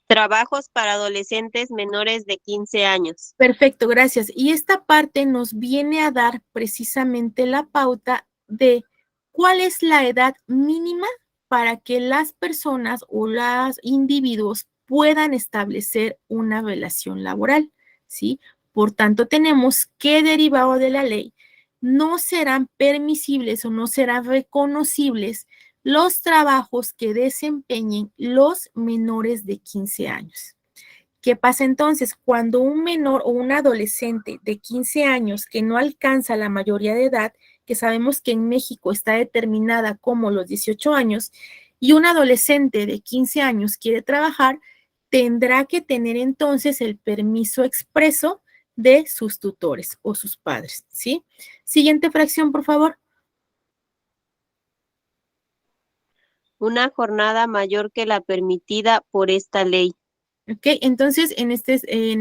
Trabajos para adolescentes menores de 15 años. Perfecto, gracias. Y esta parte nos viene a dar precisamente la pauta de cuál es la edad mínima para que las personas o los individuos puedan establecer una relación laboral, ¿sí? Por tanto, tenemos que, derivado de la ley, no serán permisibles o no serán reconocibles los trabajos que desempeñen los menores de 15 años. ¿Qué pasa entonces? Cuando un menor o un adolescente de 15 años que no alcanza la mayoría de edad, que sabemos que en México está determinada como los 18 años, y un adolescente de 15 años quiere trabajar, tendrá que tener entonces el permiso expreso de sus tutores o sus padres, ¿sí? Siguiente fracción, por favor. Una jornada mayor que la permitida por esta ley. Ok, entonces en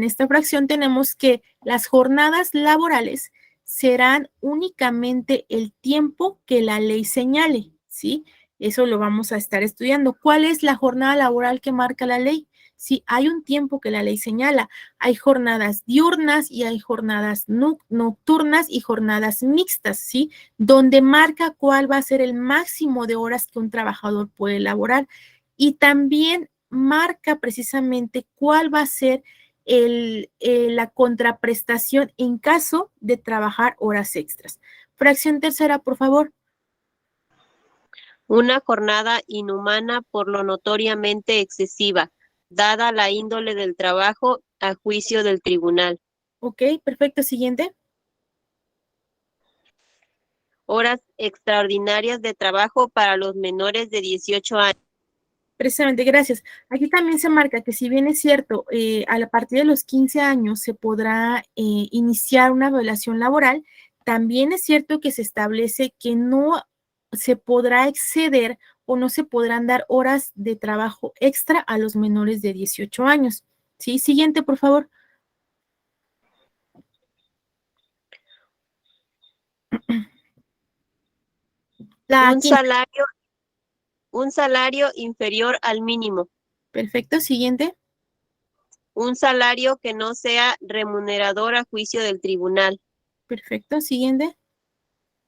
esta fracción tenemos que las jornadas laborales serán únicamente el tiempo que la ley señale, ¿sí? Eso lo vamos a estar estudiando. ¿Cuál es la jornada laboral que marca la ley? Sí, hay un tiempo que la ley señala. Hay jornadas diurnas y hay jornadas nocturnas y jornadas mixtas, ¿sí? Donde marca cuál va a ser el máximo de horas que un trabajador puede laborar. Y también marca precisamente cuál va a ser la contraprestación en caso de trabajar horas extras. Fracción tercera, por favor. Una jornada inhumana por lo notoriamente excesiva, dada la índole del trabajo a juicio del tribunal. Ok, perfecto. Siguiente. Horas extraordinarias de trabajo para los menores de 18 años. Precisamente, gracias. Aquí también se marca que si bien es cierto, a partir de los 15 años se podrá iniciar una relación laboral, también es cierto que se establece que no se podrá exceder o no se podrán dar horas de trabajo extra a los menores de 18 años. ¿Sí? Siguiente, por favor. La Un quinta. salario inferior al mínimo. Perfecto, siguiente. Un salario que no sea remunerador a juicio del tribunal. Perfecto, siguiente.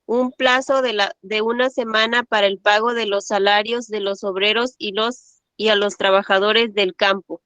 Un plazo de una semana para el pago de los salarios de los obreros y a los trabajadores del campo.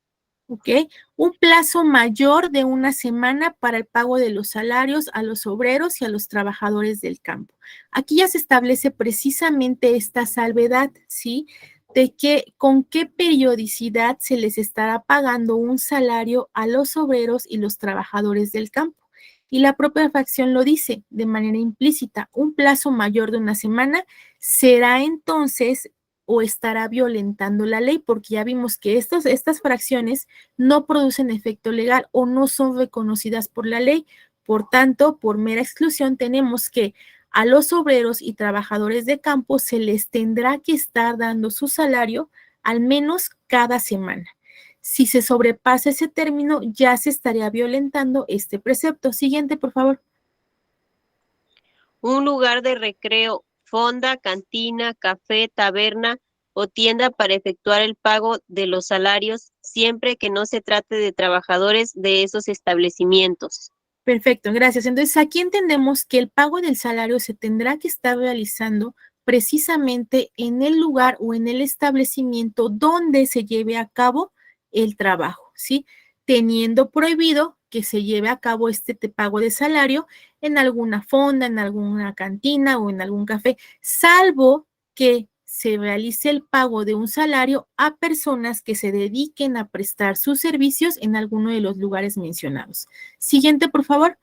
¿Ok? Un plazo mayor de una semana para el pago de los salarios a los obreros y a los trabajadores del campo. Aquí ya se establece precisamente esta salvedad, ¿sí? De que con qué periodicidad se les estará pagando un salario a los obreros y los trabajadores del campo. Y la propia fracción lo dice de manera implícita, un plazo mayor de una semana será entonces o estará violentando la ley, porque ya vimos que estas fracciones no producen efecto legal o no son reconocidas por la ley. Por tanto, por mera exclusión, tenemos que a los obreros y trabajadores de campo se les tendrá que estar dando su salario al menos cada semana. Si se sobrepasa ese término, ya se estaría violentando este precepto. Siguiente, por favor. Un lugar de recreo, fonda, cantina, café, taberna o tienda para efectuar el pago de los salarios, siempre que no se trate de trabajadores de esos establecimientos. Perfecto, gracias. Entonces, aquí entendemos que el pago del salario se tendrá que estar realizando precisamente en el lugar o en el establecimiento donde se lleve a cabo el trabajo, ¿sí? Teniendo prohibido que se lleve a cabo este pago de salario en alguna fonda, en alguna cantina o en algún café, salvo que se realice el pago de un salario a personas que se dediquen a prestar sus servicios en alguno de los lugares mencionados. Siguiente, por favor.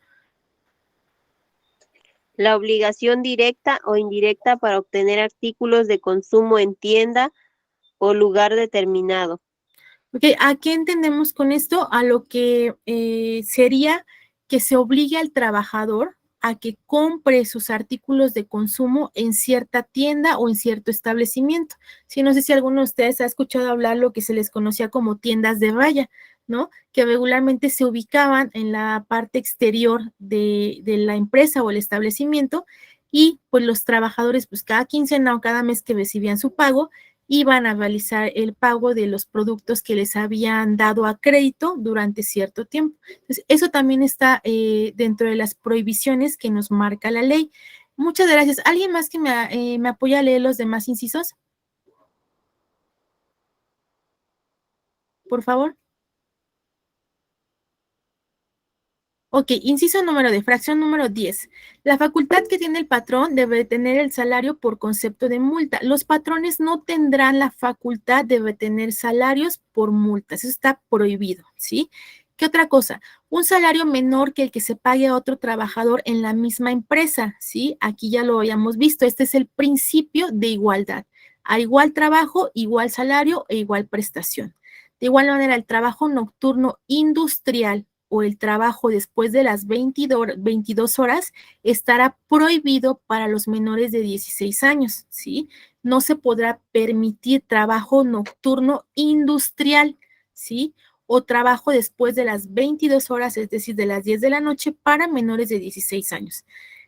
La obligación directa o indirecta para obtener artículos de consumo en tienda o lugar determinado. Ok, ¿a qué entendemos con esto? A lo que sería que se obligue al trabajador a que compre sus artículos de consumo en cierta tienda o en cierto establecimiento. Sí, no sé si alguno de ustedes ha escuchado hablar lo que se les conocía como tiendas de raya, ¿no? Que regularmente se ubicaban en la parte exterior de la empresa o el establecimiento y pues los trabajadores pues cada quincena o cada mes que recibían su pago iban a realizar el pago de los productos que les habían dado a crédito durante cierto tiempo. Entonces, eso también está dentro de las prohibiciones que nos marca la ley. Muchas gracias. ¿Alguien más que me apoya a leer los demás incisos? Por favor. Ok, inciso número de fracción número 10. La facultad que tiene el patrón debe retener el salario por concepto de multa. Los patrones no tendrán la facultad de retener salarios por multas. Eso está prohibido, ¿sí? ¿Qué otra cosa? Un salario menor que el que se pague a otro trabajador en la misma empresa, ¿sí? Aquí ya lo habíamos visto. Este es el principio de igualdad. A igual trabajo, igual salario e igual prestación. De igual manera, el trabajo nocturno industrial o el trabajo después de las 22 horas estará prohibido para los menores de 16 años, ¿sí? No se podrá permitir trabajo nocturno industrial, ¿sí? O trabajo después de las 22 horas, es decir, de las 10 de la noche para menores de 16 años.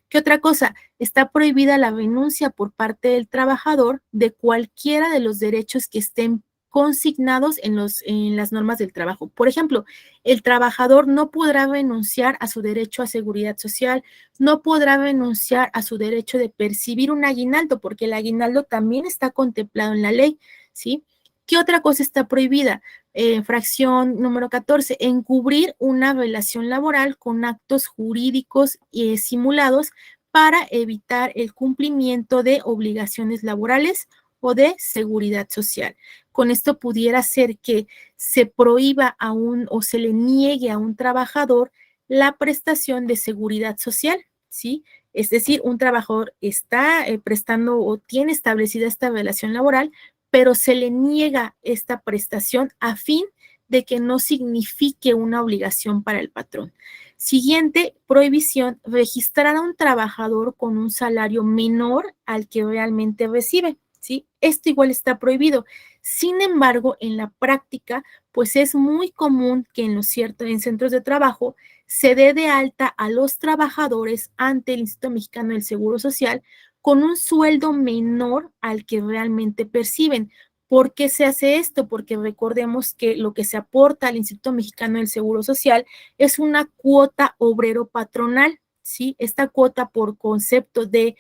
¿Qué otra cosa? Está prohibida la renuncia por parte del trabajador de cualquiera de los derechos que estén consignados en las normas del trabajo. Por ejemplo, el trabajador no podrá renunciar a su derecho a seguridad social, no podrá renunciar a su derecho de percibir un aguinaldo, porque el aguinaldo también está contemplado en la ley, ¿sí? ¿Qué otra cosa está prohibida? Fracción número 14, encubrir una relación laboral con actos jurídicos simulados para evitar el cumplimiento de obligaciones laborales o de seguridad social. Con esto pudiera ser que se prohíba o se le niegue a un trabajador la prestación de seguridad social, ¿sí? Es decir, un trabajador está prestando o tiene establecida esta relación laboral, pero se le niega esta prestación a fin de que no signifique una obligación para el patrón. Siguiente prohibición, registrar a un trabajador con un salario menor al que realmente recibe, ¿sí? Esto igual está prohibido. Sin embargo, en la práctica, pues es muy común que en centros de trabajo se dé de alta a los trabajadores ante el Instituto Mexicano del Seguro Social con un sueldo menor al que realmente perciben. ¿Por qué se hace esto? Porque recordemos que lo que se aporta al Instituto Mexicano del Seguro Social es una cuota obrero patronal, ¿sí? Esta cuota por concepto de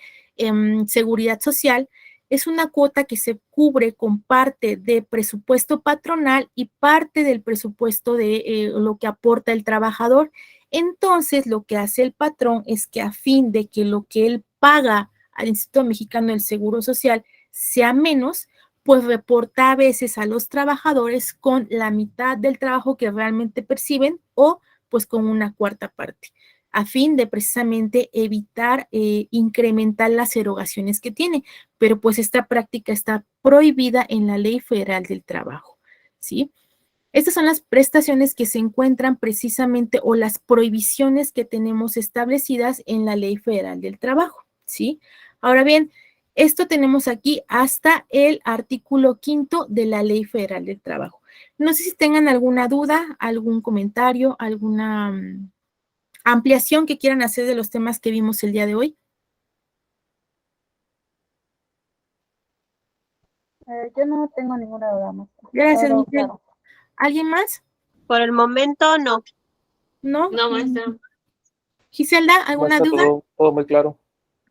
seguridad social es una cuota que se cubre con parte de presupuesto patronal y parte del presupuesto de lo que aporta el trabajador. Entonces, lo que hace el patrón es que a fin de que lo que él paga al Instituto Mexicano del Seguro Social sea menos, pues reporta a veces a los trabajadores con la mitad del trabajo que realmente perciben o pues con una cuarta parte, a fin de precisamente evitar incrementar las erogaciones que tiene. Pero pues esta práctica está prohibida en la Ley Federal del Trabajo, ¿sí? Estas son las prestaciones que se encuentran precisamente o las prohibiciones que tenemos establecidas en la Ley Federal del Trabajo, ¿sí? Ahora bien, esto tenemos aquí hasta el artículo 5º de la Ley Federal del Trabajo. No sé si tengan alguna duda, algún comentario, alguna ampliación que quieran hacer de los temas que vimos el día de hoy. Yo no tengo ninguna duda más. Gracias, Todo Michelle. claro. ¿Alguien más? Por el momento, no. ¿No? No, maestra. Giselda, ¿alguna Maestra, duda? todo muy claro.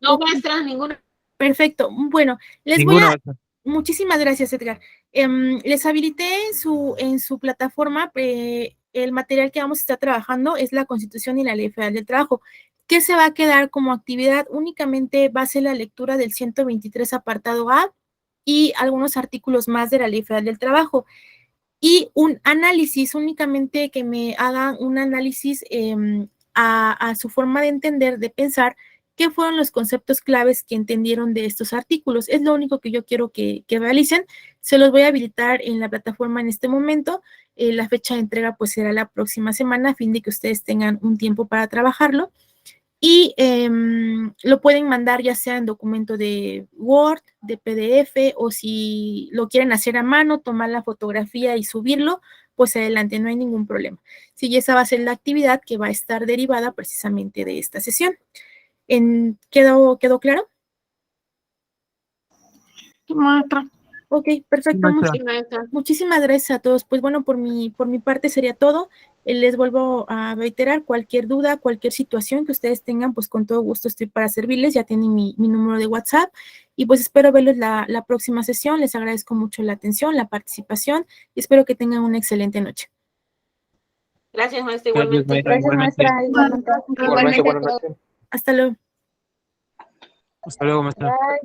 No, Ok. maestra, ninguna. Perfecto. Bueno, les voy Ninguna, a... maestra. Muchísimas gracias, Edgar. Les habilité en su plataforma el material que vamos a estar trabajando, es la Constitución y la Ley Federal del Trabajo. ¿Qué se va a quedar como actividad? Únicamente va a ser la lectura del 123 apartado A y algunos artículos más de la Ley Federal del Trabajo. Y un análisis, únicamente que me hagan un análisis a su forma de entender, de pensar, qué fueron los conceptos claves que entendieron de estos artículos. Es lo único que yo quiero que realicen. Se los voy a habilitar en la plataforma en este momento. La fecha de entrega pues será la próxima semana, a fin de que ustedes tengan un tiempo para trabajarlo. Y lo pueden mandar ya sea en documento de Word, de PDF, o si lo quieren hacer a mano, tomar la fotografía y subirlo, pues adelante, no hay ningún problema. Sí, esa va a ser la actividad que va a estar derivada precisamente de esta sesión. ¿Quedó claro? Maestra. Ok, perfecto. Maestra. Sí, maestra. Muchísimas gracias a todos. Pues bueno, por mi parte sería todo. Les vuelvo a reiterar cualquier duda, cualquier situación que ustedes tengan, pues con todo gusto estoy para servirles. Ya tienen mi número de WhatsApp y pues espero verlos la próxima sesión. Les agradezco mucho la atención, la participación y espero que tengan una excelente noche. Gracias, maestra, Gracias, igualmente. maestra. Gracias, Igualmente. maestra. Igualmente. Igualmente, buenas noches. Hasta luego. Hasta luego, maestra. Bye.